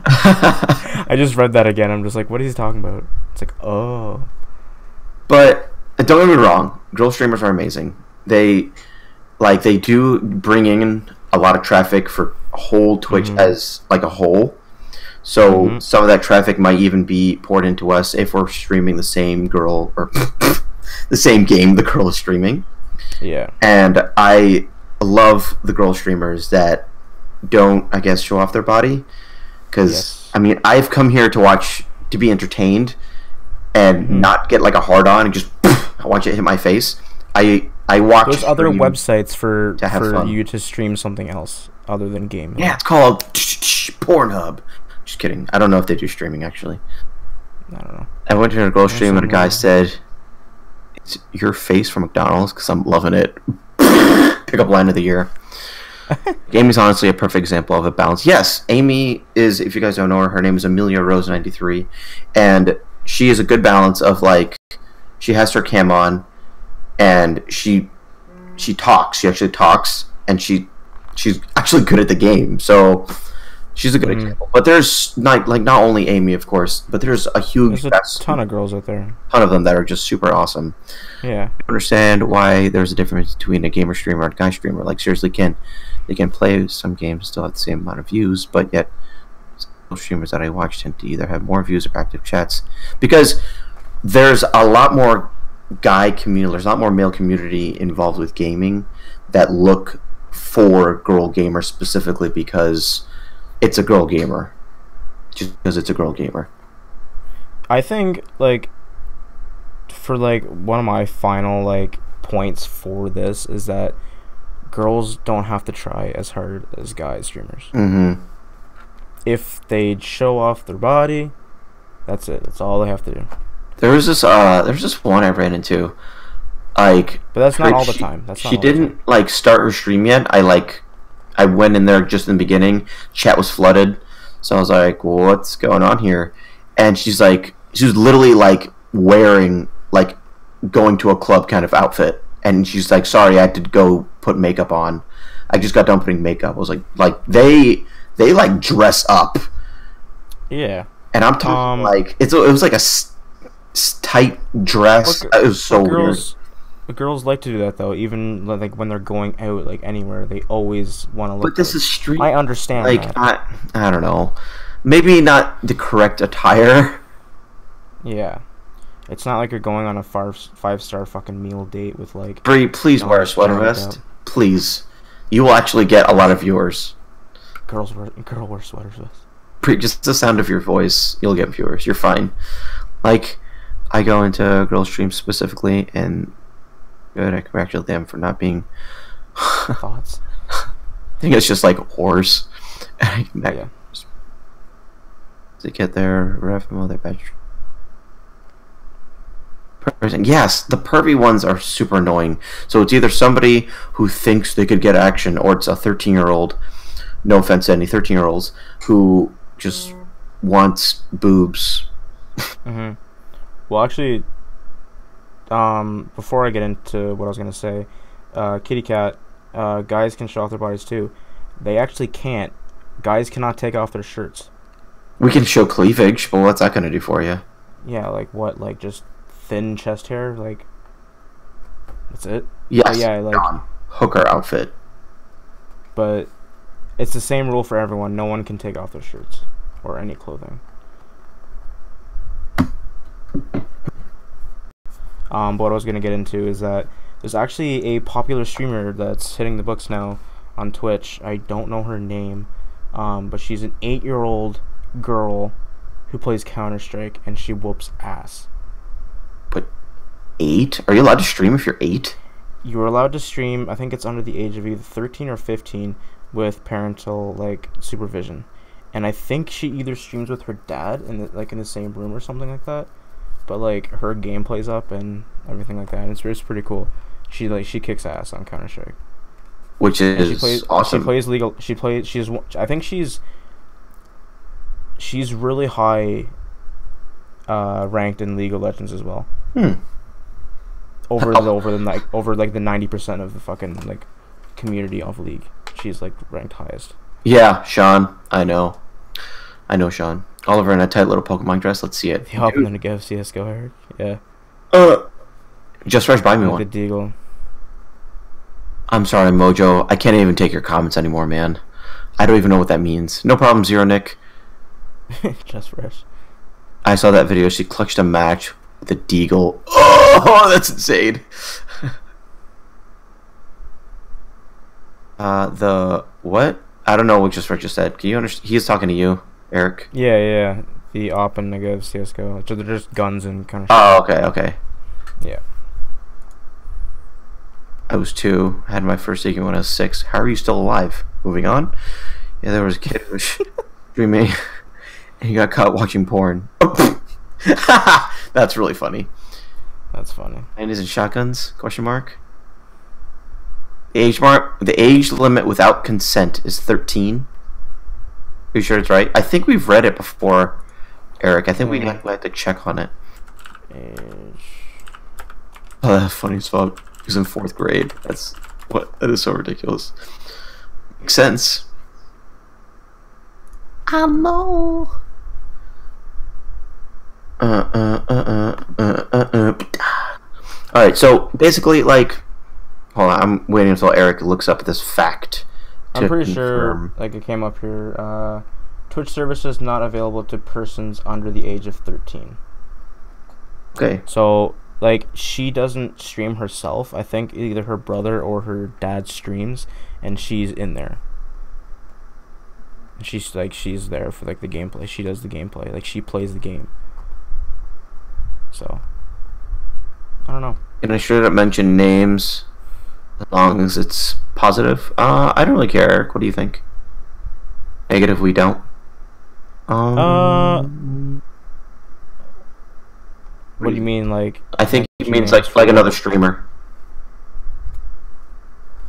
I just read that again. I'm just like, what is he talking about? It's like, oh. But don't get me wrong. Girl streamers are amazing. They do bring in a lot of traffic for whole Twitch as like a whole. So some of that traffic might even be poured into us if we're streaming the same girl or the same game the girl is streaming. Yeah. And I love the girl streamers that don't, I guess, show off their body. Because, I mean, I've come here to be entertained and not get like a hard on and just watch it hit my face. I watch. There's other websites for you to stream something else other than gaming. Yeah, it's called Pornhub. Just kidding. I don't know if they do streaming, actually. I don't know. I went to a girl stream and a guy said, "It's your face from McDonald's," because I'm loving it. Pickup line of the year. Amy's honestly a perfect example of a balance. Yes, Amy is, if you guys don't know her name is Amelia Rose 93, and she is a good balance of, like, she has her cam on, and she talks. She actually talks, and she's actually good at the game. So she's a good example. But there's not only Amy, of course, but there's a huge ton of girls out there. Ton of them that are just super awesome. Yeah. I understand why there's a difference between a gamer streamer and a guy streamer. Like, seriously, they can play some games, still have the same amount of views, but yet some streamers that I watch tend to either have more views or active chats, because there's a lot more there's a lot more male community involved with gaming that look for girl gamers specifically because it's a girl gamer. Just because it's a girl gamer. I think, like, for, like, one of my final, like, points for this is that girls don't have to try as hard as guy streamers. If they show off their body, that's it. That's all they have to do. There's this one I ran into, like, but that's not all the time. She didn't like start her stream yet. I went in there just in the beginning. Chat was flooded, so I was like, "What's going on here?" And she was literally like wearing like going to a club kind of outfit, and she's like, "Sorry, I had to go put makeup on. I just got done putting makeup." I was like they like dress up. Yeah. And I'm talking like it was like a tight dress. It was so weird. Girls like to do that though, even like when they're going out like anywhere, they always want to look. But this is street. I understand. Like that. I don't know, maybe not the correct attire. Yeah, it's not like you're going on a 5-star fucking meal date with like. Bree, please wear a sweater vest. Please, you will actually get a lot of viewers. Girl wear sweater vests. Just the sound of your voice, you'll get viewers. You're fine. Like, I go into girl streams specifically, and good, I congratulate them for not being. Thoughts? I think it's just like whores. Yeah. To get their ref and their badge. Yes, the pervy ones are super annoying. So it's either somebody who thinks they could get action, or it's a 13-year-old. No offense to any 13-year-olds who just wants boobs. Mm-hmm. Well, actually, before I get into what I was gonna say, kitty cat, guys can show off their bodies too. They actually can't. Guys cannot take off their shirts. We can show cleavage, but what's that gonna do for you? Yeah, like what? Like just thin chest hair? Like that's it? Yes. Yeah, like hooker outfit. But it's the same rule for everyone. No one can take off their shirts or any clothing. But what I was going to get into is that there's actually a popular streamer that's hitting the books now on Twitch. I don't know her name, but she's an 8-year-old girl who plays Counter-Strike, and she whoops ass. But 8? Are you allowed to stream if you're 8? You're allowed to stream, I think it's under the age of either 13 or 15, with parental like supervision, and I think she either streams with her dad in the same room or something like that. But like her game plays up and everything like that, and it's pretty cool. She kicks ass on Counter-Strike, which is awesome. She plays legal. I think she's really high ranked in League of Legends as well. Over the 90% of the fucking like community of League. She's like ranked highest. Yeah, Sean. I know Sean. Oliver in a tight little Pokemon dress. Let's see it. The hopping in a go CS:GO, Eric. Yeah. Just fresh buy me one. The Deagle. I'm sorry, Mojo. I can't even take your comments anymore, man. I don't even know what that means. No problem, Zero Nick. Just fresh. I saw that video. She clutched a match with a Deagle. Oh, that's insane. The what? I don't know what just said. Can you understand? He's talking to you, Eric. Yeah. The op and negative CS:GO. So they're just guns and kind of. Oh, okay. Yeah. I was 2. I had my first Digimon when I was 6. How are you still alive? Moving on. Yeah, there was a kid who was streaming, and he got caught watching porn. That's really funny. That's funny. And is it shotguns? Question mark. The age limit without consent is 13. Are you sure it's right? I think we've read it before, Eric. I think we had to check on it. Age. Oh, that's funny as fuck. He was in 4th grade. That is so ridiculous. Makes sense. I know. Alright, so basically, like, hold on, I'm waiting until Eric looks up this fact. I'm pretty sure, like, it came up here. Twitch services not available to persons under the age of 13. Okay. So, like, she doesn't stream herself. I think either her brother or her dad streams, and she's in there. She's there for, like, the gameplay. She does the gameplay. Like, she plays the game. So, I don't know. And I should have mentioned names as long as it's positive. I don't really care, Eric. What do you think? Negative, we don't. What do you mean, like? I think it means like another streamer.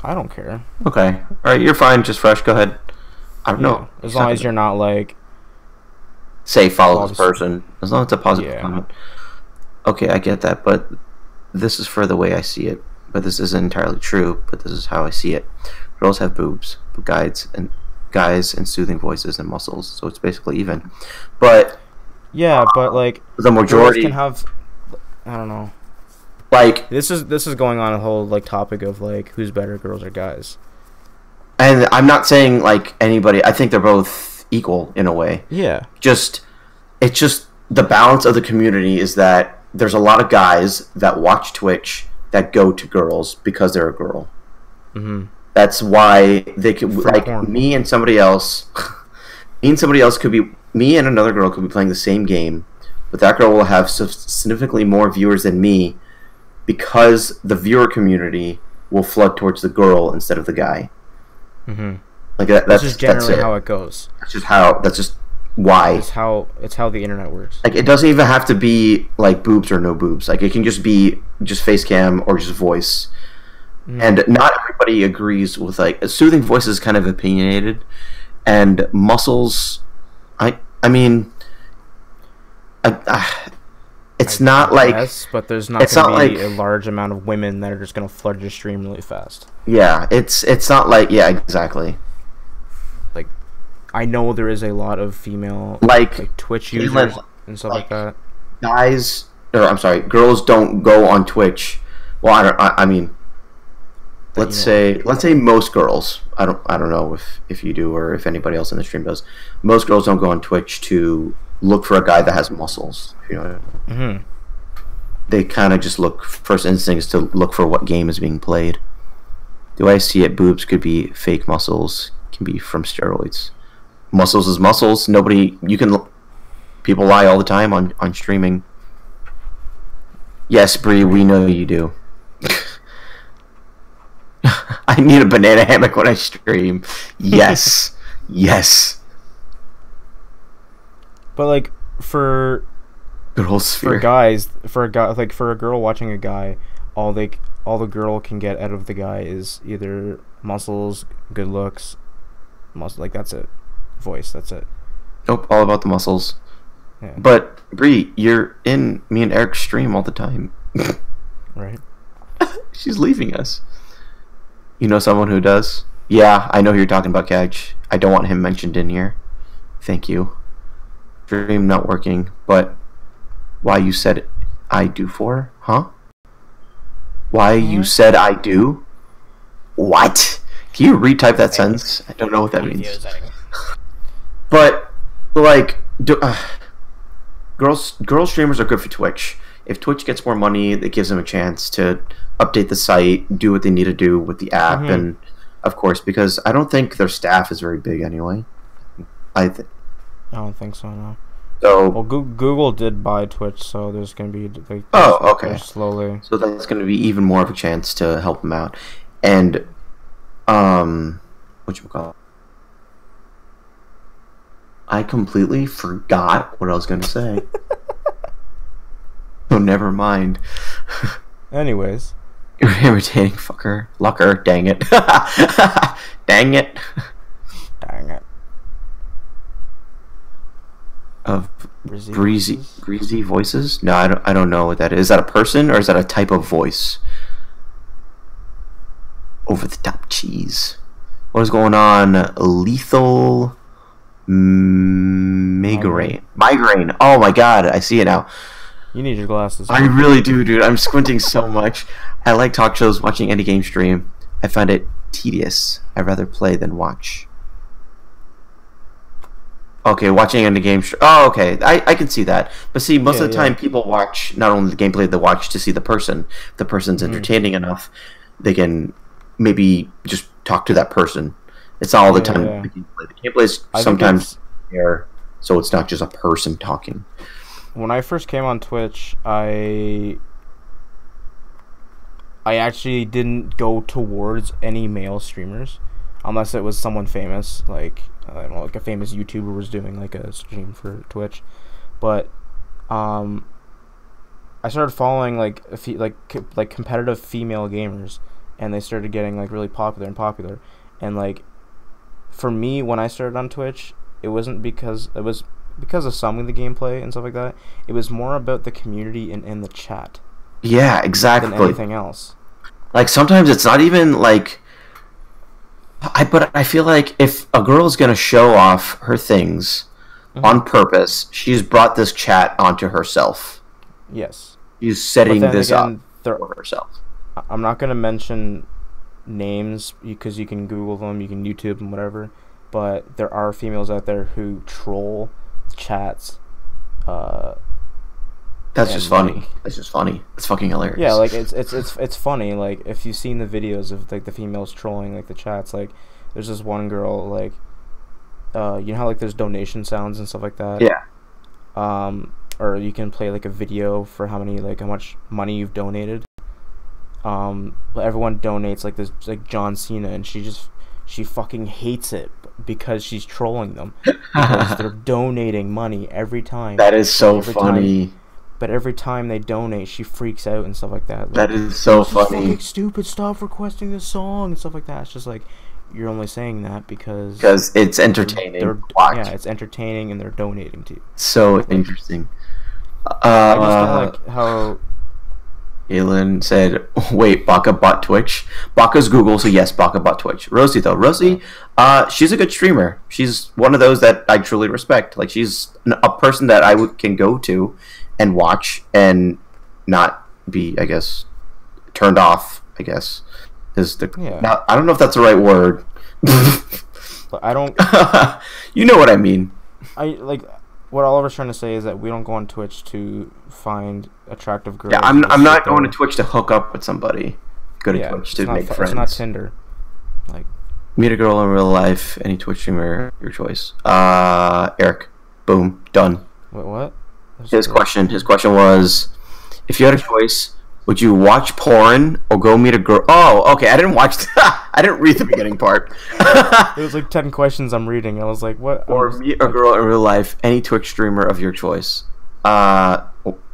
I don't care. Okay. Alright, you're fine, just fresh, go ahead. I don't know. As long as you're not like say follow this person. As long as it's a positive comment. Okay, I get that, but this is for the way I see it, but this isn't entirely true. But this is how I see it. Girls have boobs, but guys and soothing voices and muscles, so it's basically even. But yeah, but like the majority can have. I don't know. Like this is going on a whole like topic of like who's better, girls or guys. And I'm not saying like anybody. I think they're both equal in a way. Yeah. It's just the balance of the community is that there's a lot of guys that watch Twitch that go to girls because they're a girl. Mm-hmm. That's why they could like porn. me and somebody else. Me and another girl could be playing the same game, but that girl will have significantly more viewers than me because the viewer community will flood towards the girl instead of the guy. Mm-hmm. Like that's just generally how it goes. That's just why. It's how the internet works. Like it doesn't even have to be like boobs or no boobs. Like it can just be just face cam or just voice. Mm. And not everybody agrees with like soothing voice is kind of opinionated, and muscles. I mean, it's not like. Yes, but there's not going to be a large amount of women that are just going to flood your stream really fast. Yeah, it's not like exactly. Like, I know there is a lot of female like Twitch users and stuff like that. Girls don't go on Twitch. Well, I mean, let's say most girls. I don't know if you do or if anybody else in the stream does. Most girls don't go on Twitch to look for a guy that has muscles. You know. Mm-hmm. They kind of just look. First instinct is to look for what game is being played. The way I see it, boobs could be fake muscles, can be from steroids. Muscles is muscles. People lie all the time on streaming. Yes, Bree, we know you do. I need a banana hammock when I stream. Yes. Yes. But like for a girl watching a guy, all the girl can get out of the guy is either muscles, good looks, like that's it. Voice, that's it. Nope, all about the muscles. Yeah. But Bree, you're in me and Eric's stream all the time. Right. She's leaving us. You know someone who does? Yeah, I know who you're talking about, Cag. I don't want him mentioned in here. Thank you. Stream not working, but why you said I do for? Huh? Why you said I do? What? Can you retype that sentence? I don't know what that means. But like, girl streamers are good for Twitch. If Twitch gets more money, it gives them a chance to update the site, do what they need to do with the app, Mm-hmm. and of course, because I don't think their staff is very big anyway. I don't think so. No. So well, Google did buy Twitch, so there's gonna be like. Okay. Slowly. So that's gonna be even more of a chance to help them out, and whatchamacallit? I completely forgot what I was gonna say. So never mind. Anyways. You're irritating fucker. Lucker, dang it. Dang it. Dang it. Of breezy voices? No, I don't know what that is. Is that a person or is that a type of voice? Over the top cheese. What is going on? Lethal migraine. Oh my god, I see it now. You need your glasses. I really do, dude. I'm squinting so much. I like talk shows, watching any game stream. I find it tedious. I'd rather play than watch. Okay, watching any game stream. Oh, okay. I can see that. But see, most of the time people watch not only the gameplay, they watch to see the person. If the person's entertaining enough, they can maybe just talk to that person. It's not all the time the gameplay. The gameplay is sometimes there, so it's not just a person talking. When I first came on Twitch, I actually didn't go towards any male streamers unless it was someone famous, like I don't know, like a famous YouTuber was doing like a stream for Twitch. But I started following like competitive female gamers, and they started getting like really popular. And like for me, when I started on Twitch, it wasn't because of some of the gameplay and stuff like that. It was more about the community and in the chat. Yeah, than exactly. anything else. Like sometimes it's not even like but I feel like if a girl is gonna show off her things on purpose, she's brought this chat onto herself. Yes. She's But setting then this up again, there, for herself. I'm not gonna mention names because you can Google them, you can YouTube them, whatever. But there are females out there who troll chats. That's And, just funny. like, That's just funny. It's fucking hilarious. yeah, like it's funny. Like if you've seen the videos of like the females trolling like the chats, like there's this one girl like, you know how like there's donation sounds and stuff like that. Yeah. Or you can play like a video for how much money you've donated. Everyone donates like this, like John Cena, and she fucking hates it because she's trolling them because they're donating money every time. That is so funny. But every time they donate, she freaks out and stuff like that. Like, That is so this is funny. fucking stupid. Stop requesting this song and stuff like that. It's just like you're only saying that because it's entertaining. Yeah, it's entertaining and they're donating to you. So interesting. I just don't like how Aylin said, wait, Baka bought Twitch? Baka's Google, so yes, Baka bought Twitch. Rosie, though. Rosie, she's a good streamer. She's one of those that I truly respect. Like, she's a person that can go to and watch and not be, I guess, turned off, I guess. I don't know if that's the right word. But I don't... You know what I mean. What Oliver's trying to say is that we don't go on Twitch to find attractive girls. Yeah, I'm not going to Twitch to hook up with somebody. Go to Twitch to make friends. It's not Tinder. Like, meet a girl in real life. Any Twitch streamer, your choice. Eric, boom, done. Wait, what? His question was, if you had a choice, would you watch porn or go meet a girl? Oh, okay. I didn't watch. I didn't read the beginning part. It was like 10 questions I'm reading. I was like, what? Or meet a girl in real life. Any Twitch streamer of your choice. I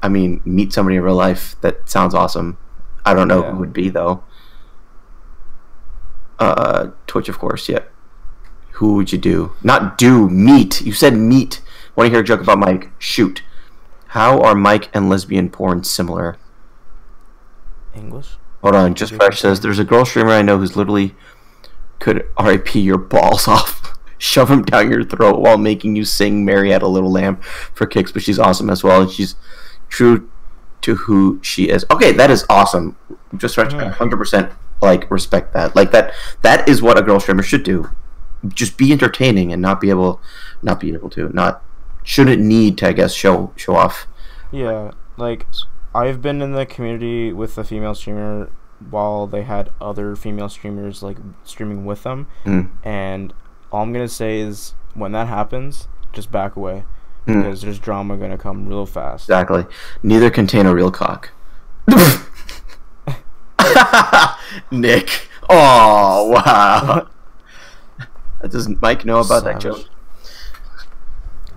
mean, meet somebody in real life. That sounds awesome. I don't know who would be though. Twitch, of course. Yeah. Who would you do? Not do. Meet. You said meet. Want to hear a joke about Mike? Shoot. How are Mike and lesbian porn similar? English? Hold on. Just Fresh says, there's a girl streamer I know who's literally could RIP your balls off. Shove them down your throat while making you sing Mary Had a Little Lamb for kicks, but she's awesome as well, and she's true to who she is. Okay, that is awesome. Just Fresh, 100% like respect that. Like that is what a girl streamer should do. Just be entertaining and not shouldn't need to, I guess, show off. Yeah, like I've been in the community with a female streamer while they had other female streamers like streaming with them, and all I'm gonna say is when that happens, just back away because there's drama gonna come real fast. Exactly. Neither contain a real cock. Nick. Oh wow. Doesn't Mike know about that joke?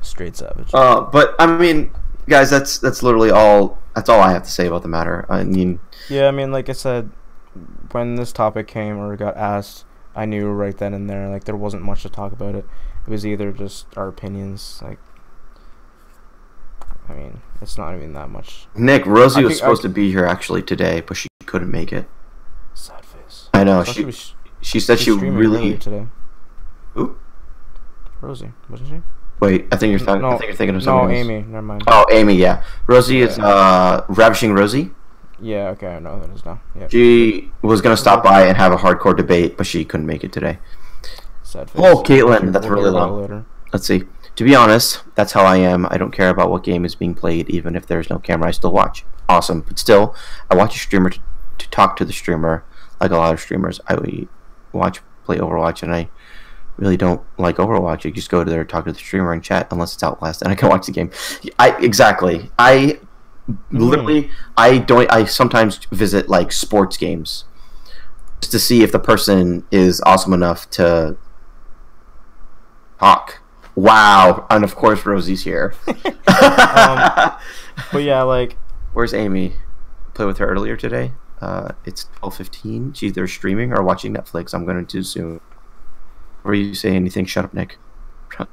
Straight savage. But I mean, guys, that's literally all. That's all I have to say about the matter. I mean, yeah, I mean, like I said, when this topic came or got asked, I knew right then and there, like there wasn't much to talk about it. It was either just our opinions. Like, I mean, it's not even that much. Nick, Rosie was supposed to be here actually today, but she couldn't make it. Sad face. I know. She said she really today. Who? Rosie, wasn't she? Wait, I think you're thinking of someone else. Amy. Never mind. Oh, Amy, yeah. Rosie is Ravishing Rosie. Yeah, okay, I know who that is now. Yeah. She was gonna stop by and have a hardcore debate, but she couldn't make it today. Sad face. Oh, Caitlin, that's really long. Let's see. To be honest, that's how I am. I don't care about what game is being played, even if there's no camera. I still watch. Awesome, but still, I watch a streamer to talk to the streamer, like a lot of streamers. I play Overwatch, and I really don't like Overwatch. You just go to there, talk to the streamer, and chat, unless it's Outlast, and I can watch the game. Literally, I sometimes visit like sports games just to see if the person is awesome enough to talk. Wow, and of course Rosie's here. But yeah, like, where's Amy? Played with her earlier today. It's 12:15. She's either streaming or watching Netflix. I'm going to soon. Before you say anything, shut up, Nick. All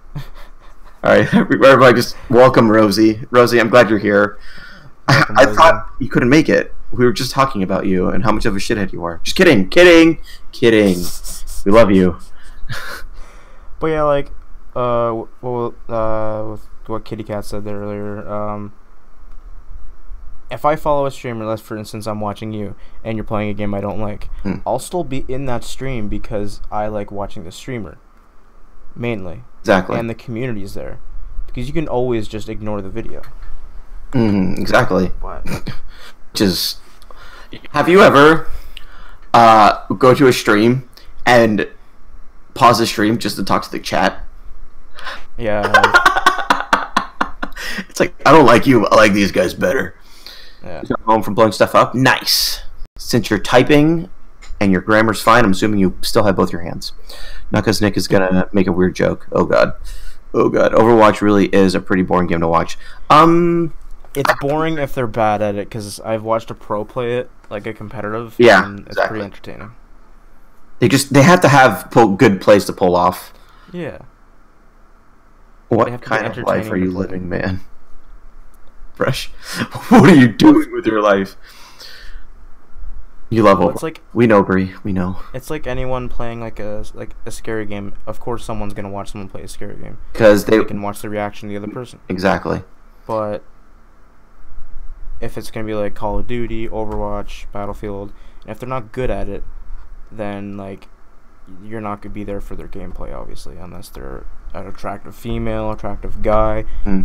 right, everybody, just welcome Rosie. Rosie, I'm glad you're here. I thought you couldn't make it. we were just talking about you and how much of a shithead you are. Just kidding, kidding. We love you. But yeah, like, with what Kitty Cat said there earlier, if I follow a streamer, let's for instance, I'm watching you, and you're playing a game I don't like, I'll still be in that stream because I like watching the streamer, mainly. Exactly. And the community is there, because you can always just ignore the video. Exactly. But Which is, have you ever go to a stream and pause the stream just to talk to the chat? yeah, It's like, I don't like you, I like these guys better. yeah. You come home from blowing stuff up? Nice. Since you're typing and your grammar's fine, I'm assuming you still have both your hands. Not because Nick is going to make a weird joke. Oh, God. Oh, God. Overwatch really is a pretty boring game to watch. It's boring if they're bad at it, because I've watched a pro play it, like a competitive, Yeah, and it's exactly. pretty entertaining. They have to have good plays to pull off. Yeah. What have to be kind of life entertaining are you to play. living, man? Fresh. What are you doing with your life? You love Well, Overwatch. it's like We know, Bree. We know. it's like anyone playing like a scary game. Of course, someone's gonna watch someone play a scary game. Because They can watch the reaction of the other person. Exactly. But if it's gonna be like Call of Duty, Overwatch, Battlefield, and if they're not good at it, then like you're not gonna be there for their gameplay, obviously, unless they're an attractive female, attractive guy,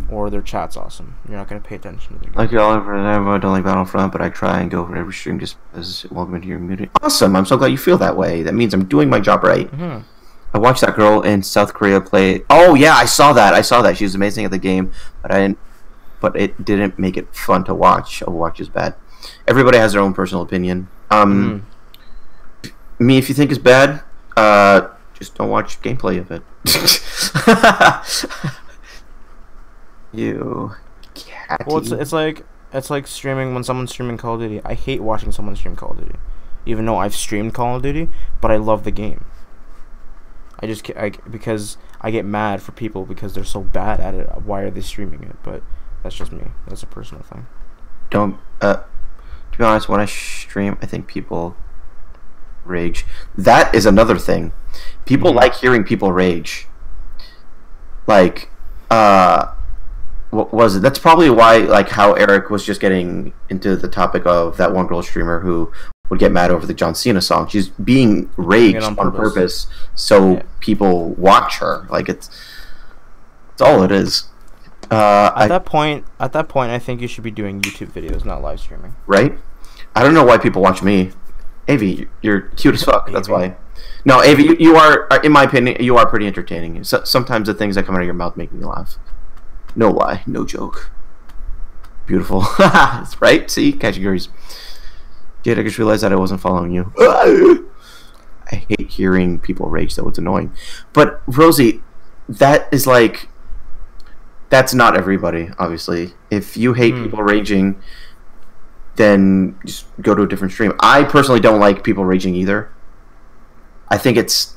or their chat's awesome. You're not gonna pay attention to their game. Like y'all over and over, I don't like Battlefront, but I try and go over every stream just as welcome into your community. Awesome! I'm so glad you feel that way. That means I'm doing my job right. Mm-hmm. I watched that girl in South Korea play. Oh yeah, I saw that. She was amazing at the game, but it didn't make it fun to watch. Overwatch is bad. Everybody has their own personal opinion. Me, if you think it's bad, just don't watch gameplay of it. You catty. Well, it's like streaming when someone's streaming Call of Duty. I hate watching someone stream Call of Duty, even though I've streamed Call of Duty, but I love the game. Because I get mad for people because they're so bad at it. Why are they streaming it? But that's just me. That's a personal thing. To be honest, when I stream, I think people rage. That is another thing. People like hearing people rage. Like, what was it? That's probably why, like, how Eric was just getting into the topic of that one girl streamer who would get mad over the John Cena song. She's being raged on purpose so people watch her. Like, it's all it is. At that point, I think you should be doing YouTube videos, not live streaming. Right? I don't know why people watch me. Avi, you're cute as fuck. That's why. No, Avi, you are, in my opinion, you are pretty entertaining. Sometimes the things that come out of your mouth make me laugh. No lie, no joke. Beautiful. Right? See? Categories. Jade, I just realized that I wasn't following you. I hate hearing people rage, though. It's annoying. But, Rosie, that is like... That's not everybody, obviously. If you hate people raging, then just go to a different stream. I personally don't like people raging either. I think it's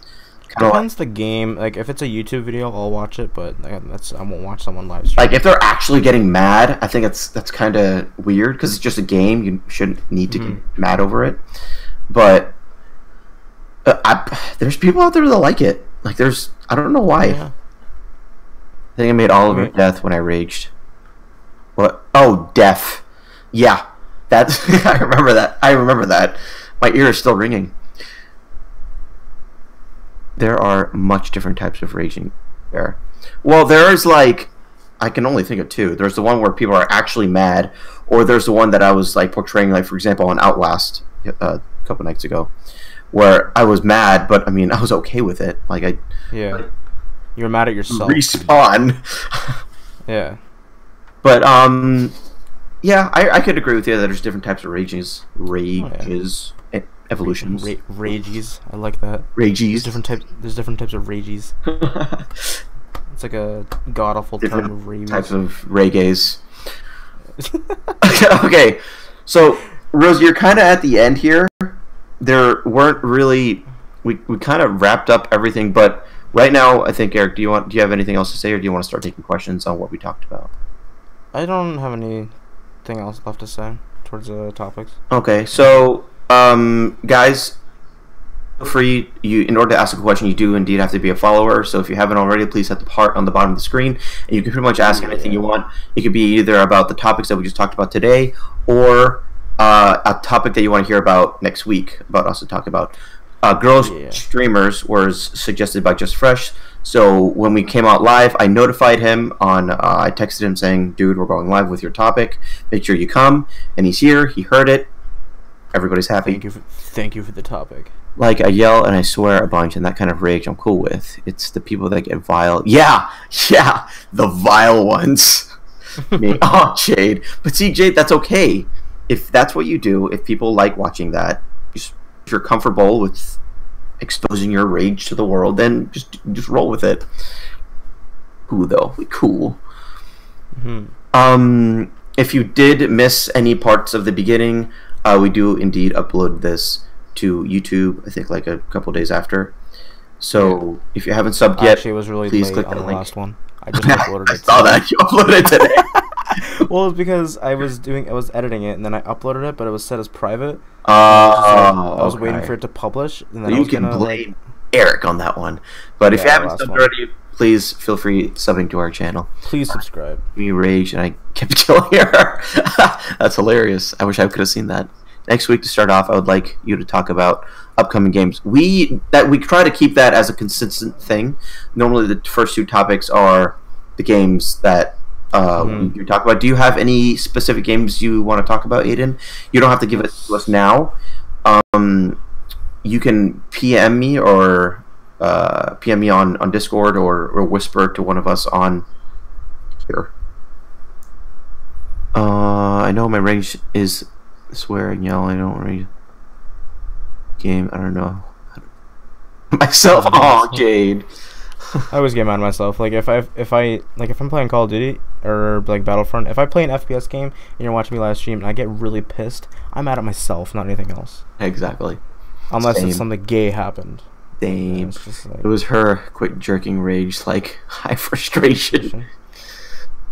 kind of depends the game. Like if it's a YouTube video, I'll watch it, but I won't watch someone live stream. Like if they're actually getting mad, I think that's kind of weird because it's just a game. You shouldn't need to get mad over it. But there's people out there that like it. Like I don't know why. Yeah. I think I made Oliver deaf when I raged. What? Oh, deaf. Yeah, that's. I remember that. My ear is still ringing. There are much different types of raging there. Well, there is like, I can only think of two. There's the one where people are actually mad, or there's the one that I was like portraying, like for example, on Outlast a couple nights ago, where I was mad, but I mean I was okay with it. Like you're mad at yourself. Respawn. Yeah. But yeah, I could agree with you that there's different types of rages. Evolutions. Rages. I like that. Rages. There's different types of rages. It's like a god-awful term of rages. Types of reggaes. Okay, so Rose, you're kind of at the end here. There weren't really. We kind of wrapped up everything, but right now, I think Eric, do you have anything else to say, or do you want to start taking questions on what we talked about? I don't have anything else left to say towards topics. Okay, so guys, feel free. In order to ask a question, you do indeed have to be a follower. So if you haven't already, please hit the part on the bottom of the screen, and you can pretty much ask anything you want. It could be either about the topics that we just talked about today, or a topic that you want to hear about next week about us to talk about. Girls Streamers was suggested by Just Fresh. So when we came out live, I notified him on. I texted him saying, "Dude, we're going live with your topic. Make sure you come." And he's here. He heard it. Everybody's happy. Thank you for the topic. Like, I yell and I swear a bunch, and that kind of rage I'm cool with. It's the people that get vile. Yeah, the vile ones. Me. Oh, Jade. But see, Jade, that's okay. If that's what you do, if people like watching that, if you're comfortable with exposing your rage to the world, then just roll with it. Cool, though. Cool. If you did miss any parts of the beginning, we do indeed upload this to YouTube, I think like a couple days after. So if you haven't subbed yet, actually, it was really please late click on that the link. last one. I just uploaded it. I saw that you uploaded it today. Well, it's because I was editing it and then I uploaded it, but it was set as private. I was waiting for it to publish, and then you can blame Eric on that one. But if you haven't subbed already, please feel free subbing to our channel. Please subscribe. Me rage, and I kept killing her. That's hilarious. I wish I could have seen that. Next week, to start off, I would like you to talk about upcoming games. We try to keep that as a consistent thing. Normally, the first two topics are the games that we do talk about. Do you have any specific games you want to talk about, Aiden? You don't have to give it to us now. You can PM me or PM me on Discord or whisper to one of us on here. I know my range is swear and yell. I don't read game. I don't know myself. Oh, Jade. I always get mad at myself. Like if I'm playing Call of Duty or like Battlefront, if I play an FPS game and you're watching me live stream and I get really pissed, I'm mad at myself, not anything else. Exactly. Unless it's something gay happened. Same. It was her quick jerking rage, like high frustration.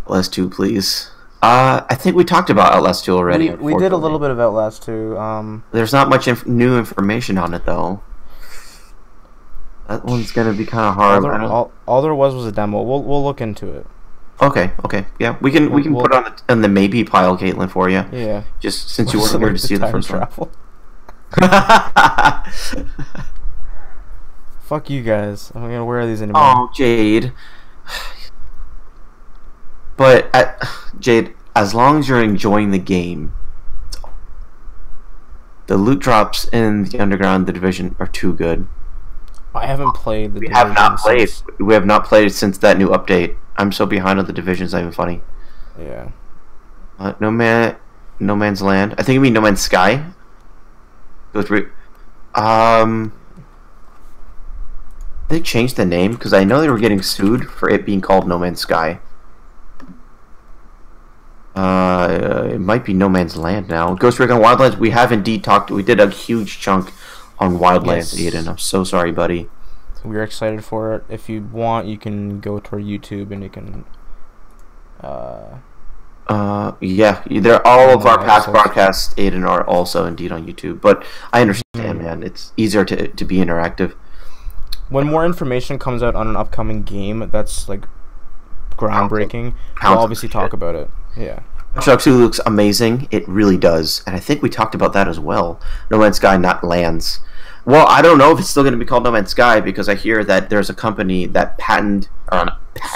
Outlast 2, please. I think we talked about Outlast 2 already. We did a little bit of Outlast 2. There's not much new information on it though. That one's gonna be kind of hard. All there was a demo. We'll look into it. Okay. Yeah, we can put it on the maybe pile, Caitlin, for you. Yeah. Just since you weren't here to see the first one. Fuck you guys. I'm gonna wear these anymore. Oh, Jade. But Jade, as long as you're enjoying the game, the loot drops in the Underground, the Division are too good. I haven't played the Division. We have not played since that new update. I'm so behind on the Division, it's not even funny. Yeah. No Man's Land. I think you mean No Man's Sky. They changed the name because I know they were getting sued for it being called No Man's Sky. It might be No Man's Land now. Ghost Recon Wildlands. We have indeed talked. We did a huge chunk on Wildlands, Aiden. I'm so sorry, buddy. We're excited for it. If you want, you can go to our YouTube and you can. Yeah, all of our past broadcasts, Aiden, are also indeed on YouTube. But I understand, man. It's easier to be interactive. When more information comes out on an upcoming game that's like groundbreaking, we'll obviously talk about it. Yeah. Watch Dogs 2 looks amazing. It really does. And I think we talked about that as well. No Man's Sky, not Lands. Well, I don't know if it's still going to be called No Man's Sky because I hear that there's a company that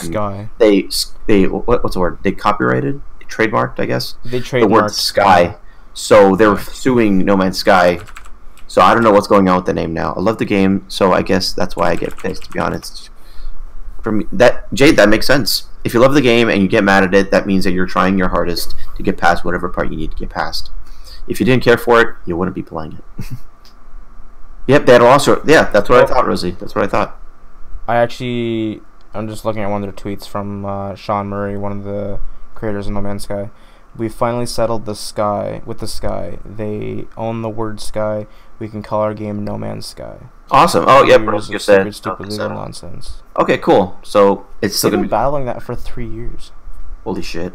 Sky. They what's the word? They copyrighted? They trademarked, I guess. They trademarked the word Sky. So they're suing No Man's Sky. So I don't know what's going on with the name now. I love the game, so I guess that's why I get pissed, to be honest. For me, Jade, that makes sense. If you love the game and you get mad at it, that means that you're trying your hardest to get past whatever part you need to get past. If you didn't care for it, you wouldn't be playing it. Yep, that'll also... Yeah, that's what I thought, Rosie. That's what I thought. I'm just looking at one of their tweets from Sean Murray, one of the creators of No Man's Sky. We finally settled the Sky with the Sky. They own the word Sky. We can call our game No Man's Sky. Awesome. Oh, yep, Rosie just said. Stupid legal nonsense. Okay, cool. So it's still They've going been battling that for 3 years. Holy shit.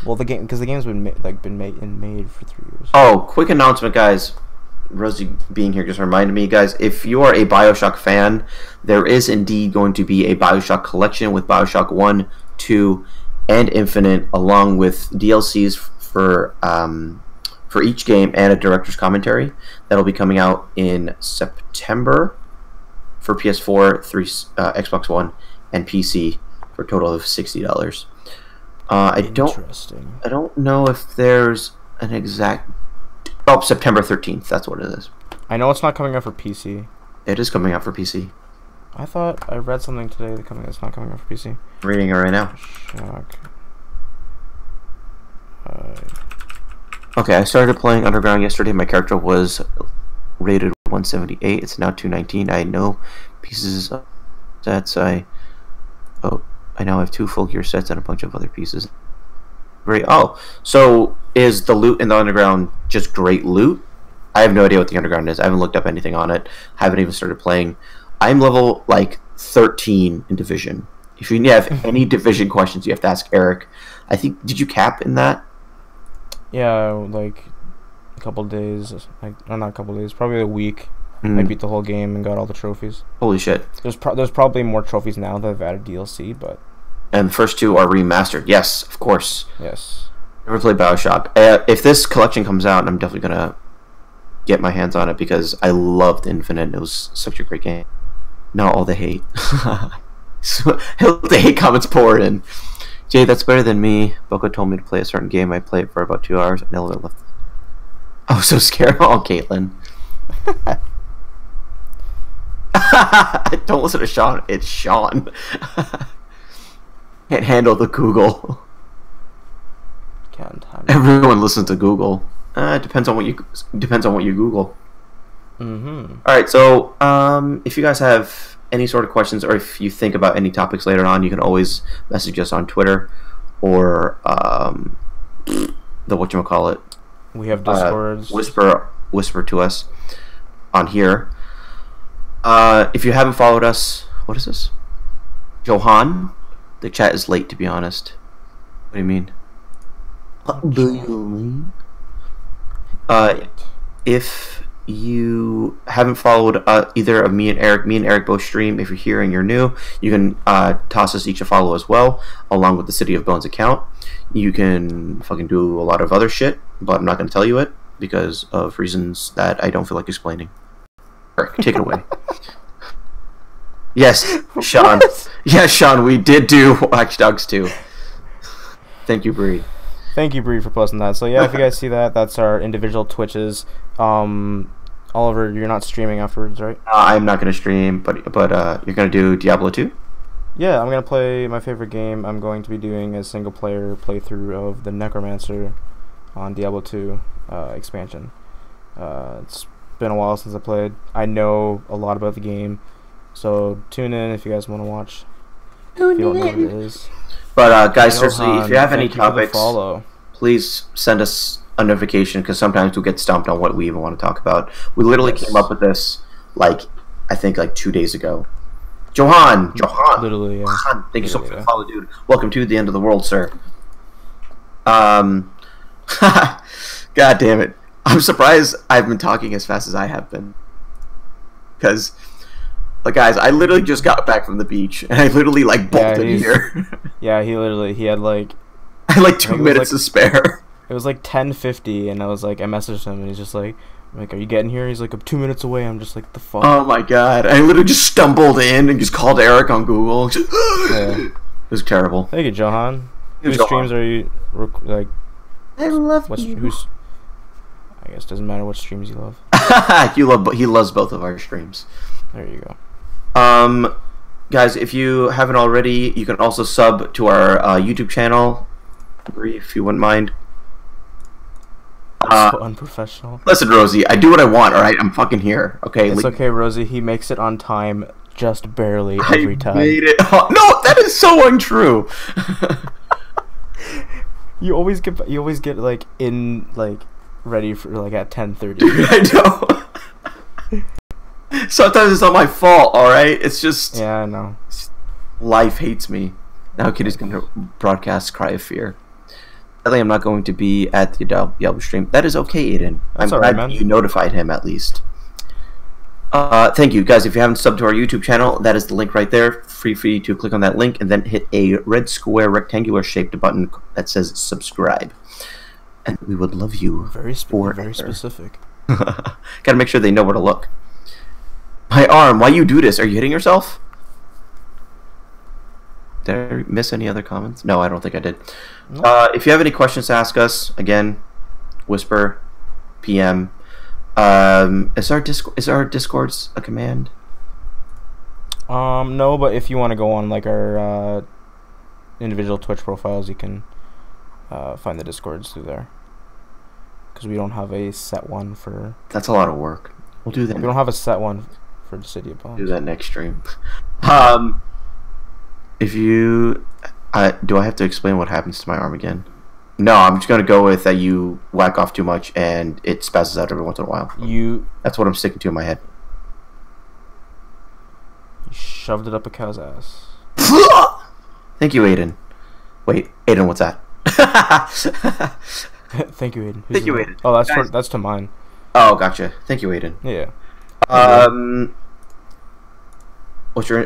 Well, because the game's been made for 3 years. Oh, quick announcement, guys. Rosie being here just reminded me, guys, if you are a BioShock fan, there is indeed going to be a BioShock collection with BioShock 1, 2, and Infinite, along with DLCs for each game and a director's commentary. That'll be coming out in September for PS4, Xbox One, and PC for a total of $60. I don't know if there's an exact... Oh, September 13th. That's what it is. I know it's not coming out for PC. It is coming out for PC. I thought I read something today that it's not coming out for PC. I'm reading it right now. Shock. Okay, I started playing Underground yesterday. My character was rated 178. It's now 219. I know pieces of sets. I now have 2 full gear sets and a bunch of other pieces. Great. Oh, so is the loot in the Underground just great loot? I have no idea what the Underground is. I haven't looked up anything on it. I haven't even started playing. I'm level like 13 in Division. If you have any Division questions, you have to ask Eric. I think, did you cap in that? Yeah, like a couple days. Not a couple days, probably a week. I beat the whole game and got all the trophies. Holy shit. There's probably more trophies now that they've added DLC, but... And the first 2 are remastered. Yes, of course. Yes. Never played BioShock. If this collection comes out, I'm definitely going to get my hands on it because I loved Infinite. It was such a great game. Now all the hate. The hate comments pour in. Jay, that's better than me. Boko told me to play a certain game. I played it for about 2 hours and never left. I was so scared. Oh, Caitlin. Don't listen to Sean. It's Sean. Can't handle the Google. Everyone listens to Google. It depends on what you Google. Mm-hmm. All right. So, if you guys have any sort of questions, or if you think about any topics later on, you can always message us on Twitter, or the whatchamacallit. We have Discords. Whisper to us on here. If you haven't followed us, what is this? Johan? The chat is late, to be honest. What do you mean? What do you mean? If you haven't followed either of me and Eric both stream. If you're here and you're new, you can toss us each a follow as well, along with the City of Bones account. You can fucking do a lot of other shit, but I'm not going to tell you it because of reasons that I don't feel like explaining. Eric, take it away. Yes, Sean. Yes, Sean, we did do Watch Dogs 2. Thank you, Bree. Thank you, Bree, for posting that. So yeah, if you guys see that, that's our individual Twitches. Oliver, you're not streaming afterwards, right? I'm not going to stream, but you're going to do Diablo 2? Yeah, I'm going to play my favorite game. I'm going to be doing a single-player playthrough of the Necromancer on Diablo 2 expansion. It's been a while since I played. I know a lot about the game, so tune in if you guys want to watch. If you don't know what it is. But guys, seriously, if you have any topics, follow. Please send us a notification, because sometimes we'll get stumped on what we even want to talk about. We literally came up with this, I think 2 days ago. Johan! Literally, yeah. Johan, thank you so much for the follow, dude. Welcome to the end of the world, sir. God damn it. I'm surprised I've been talking as fast as I have been. Because, guys, I literally just got back from the beach, and I literally, bolted here. Yeah, he had, I had, 2 minutes to spare. It was 10:50, and I messaged him, and he's just like, are you getting here? He's like, I'm 2 minutes away. I'm just like, the fuck? Oh my god. I literally just stumbled in and just called Eric on Google. Yeah. It was terrible. Thank you, Johan. Whose streams are you, I love you. I guess it doesn't matter what streams you love. He loves both of our streams. There you go. Guys, if you haven't already, you can also sub to our YouTube channel, if you wouldn't mind. So unprofessional. Listen, Rosie, I do what I want, alright? I'm fucking here, okay? It's okay, Rosie. He makes it on time, just barely every time. I made it. Oh, no, that is so untrue. You always get ready for at 10:30. I know. Sometimes it's not my fault, alright? It's just... Yeah, I know. Life hates me. Now Kitty's gonna broadcast Cry of Fear. Sadly, I'm not going to be at the Diablo stream. That is okay, Aiden. That's I'm all right, glad man. you notified him at least. Thank you, guys. If you haven't subbed to our YouTube channel, that is the link right there. Free for you to click on that link and then hit a red square rectangular shaped button that says subscribe. And we would love you. Very specific. Gotta make sure they know where to look. My arm, why you do this? Are you hitting yourself? Did I miss any other comments? No, I don't think I did. Nope. If you have any questions to ask us, again, whisper, PM. Is our Discord's a command? No, but if you want to go on like our individual Twitch profiles, you can find the Discords through there. Because we don't have a set one for... That's a lot of work. We'll do that. We don't have a set one for the City of Bones. Do that next stream. If you... do I have to explain what happens to my arm again? No, I'm just going to go with that you whack off too much and it spazzes out every once in a while. That's what I'm sticking to in my head. You shoved it up a cow's ass. Thank you, Aiden. Wait, Aiden, what's that? Thank you, Aiden. Thank you, Aiden. Oh, that's to mine. Oh, gotcha. Thank you, Aiden. Yeah.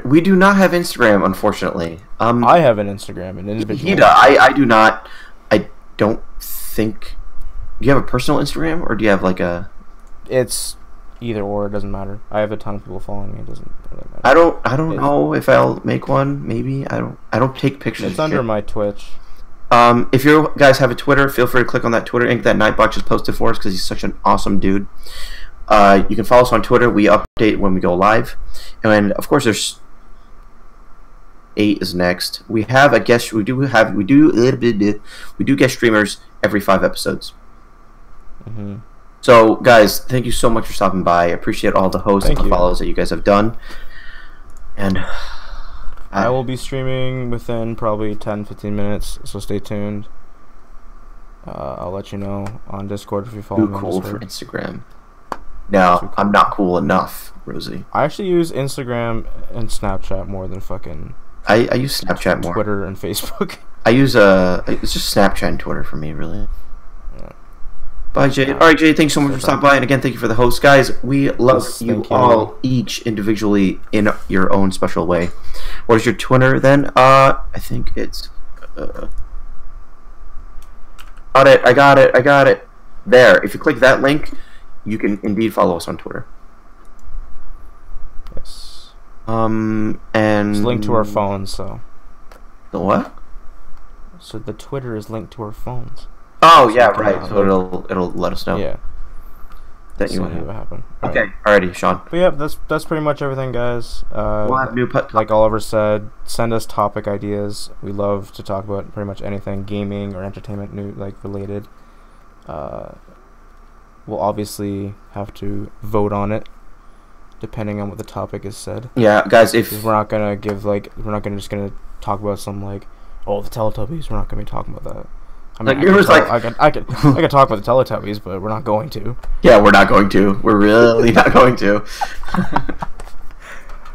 We do not have Instagram, unfortunately. I have an Instagram, an individual. I do not. I don't think. Do you have a personal Instagram, or do you have like a? It's either or. It doesn't matter. I have a ton of people following me. It doesn't really matter. I don't know if I'll make one. Maybe I don't take pictures. It's under my Twitch. If you guys have a Twitter, feel free to click on that Twitter link that Nightbot just posted for us because he's such an awesome dude. You can follow us on Twitter. We update when we go live, and of course, there's 8 is next. We have a guest. We do guest streamers every 5 episodes. Mm-hmm. So, guys, thank you so much for stopping by. I appreciate all the hosts and follows that you guys have done. And I will be streaming within probably 10-15 minutes, so stay tuned. I'll let you know on Discord if you follow me on cool Discord. for Instagram. No, cool. I'm not cool enough, Rosie. I actually use Instagram and Snapchat more than fucking... I use Snapchat more. Twitter and Facebook. I use it's just Snapchat and Twitter for me, really. Yeah. Bye, Jade. All right, Jade, thanks so much for stopping by, and again, thank you for the host, guys. We love you all, each individually in your own special way. What is your Twitter then? I think it's. I got it. There. If you click that link, you can indeed follow us on Twitter. Yes. And it's linked to our phones, so. The what? So the Twitter is linked to our phones. Oh yeah, right. So it'll let us know. Yeah. That you want to happen. Okay. Alrighty, Sean. But yeah, that's pretty much everything, guys. We'll have new like Oliver said, send us topic ideas. We love to talk about pretty much anything gaming or entertainment related. We'll obviously have to vote on it, depending on what the topic is said. Yeah, guys, if we're not gonna just gonna talk about some the Teletubbies. We're not gonna be talking about that. I mean, I could talk about the Teletubbies, but we're not going to. Yeah, we're not going to. We're really not going to.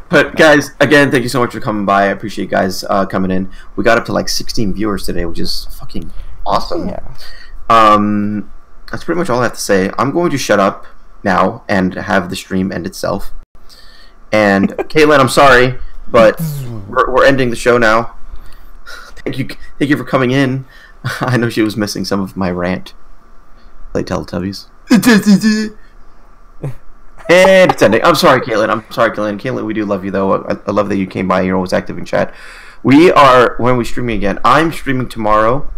But guys, again, thank you so much for coming by. I appreciate you guys coming in. We got up to like 16 viewers today, which is fucking awesome. Yeah. That's pretty much all I have to say. I'm going to shut up now and have the stream end itself. And Caitlin, I'm sorry, but we're ending the show now. Thank you for coming in. I know she was missing some of my rant. Play Teletubbies. And it's ending. I'm sorry, Caitlin. Caitlin, we do love you, though. I love that you came by. You're always active in chat. When are we streaming again? I'm streaming tomorrow.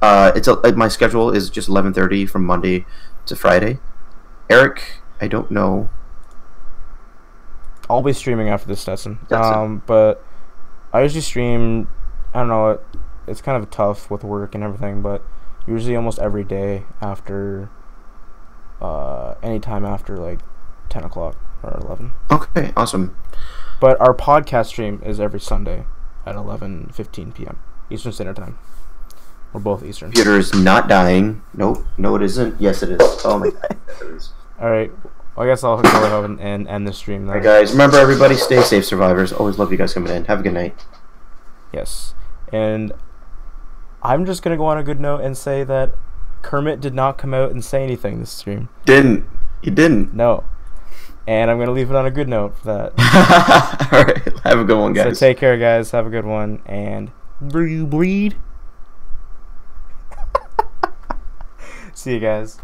My schedule is just 11:30 from Monday to Friday. Eric, I don't know. I'll be streaming after this, Stetson. But I usually stream. I don't know. It's kind of tough with work and everything, but usually almost every day after, anytime after like 10 o'clock or 11. Okay, awesome. But our podcast stream is every Sunday at 11:15 p.m. Eastern Standard Time. We're both Eastern. Computer is not dying. Nope. No, it isn't. Yes, it is. Oh my god. Yes, it is. All right. Well, I guess I'll go ahead and end the stream now. All right, guys. Remember, everybody, stay safe, survivors. Always love you guys coming in. Have a good night. Yes. And I'm just gonna go on a good note and say that Kermit did not come out and say anything this stream. He didn't. No. And I'm gonna leave it on a good note for that. All right, have a good one, guys. So take care, guys. Have a good one, and do you bleed? See you guys.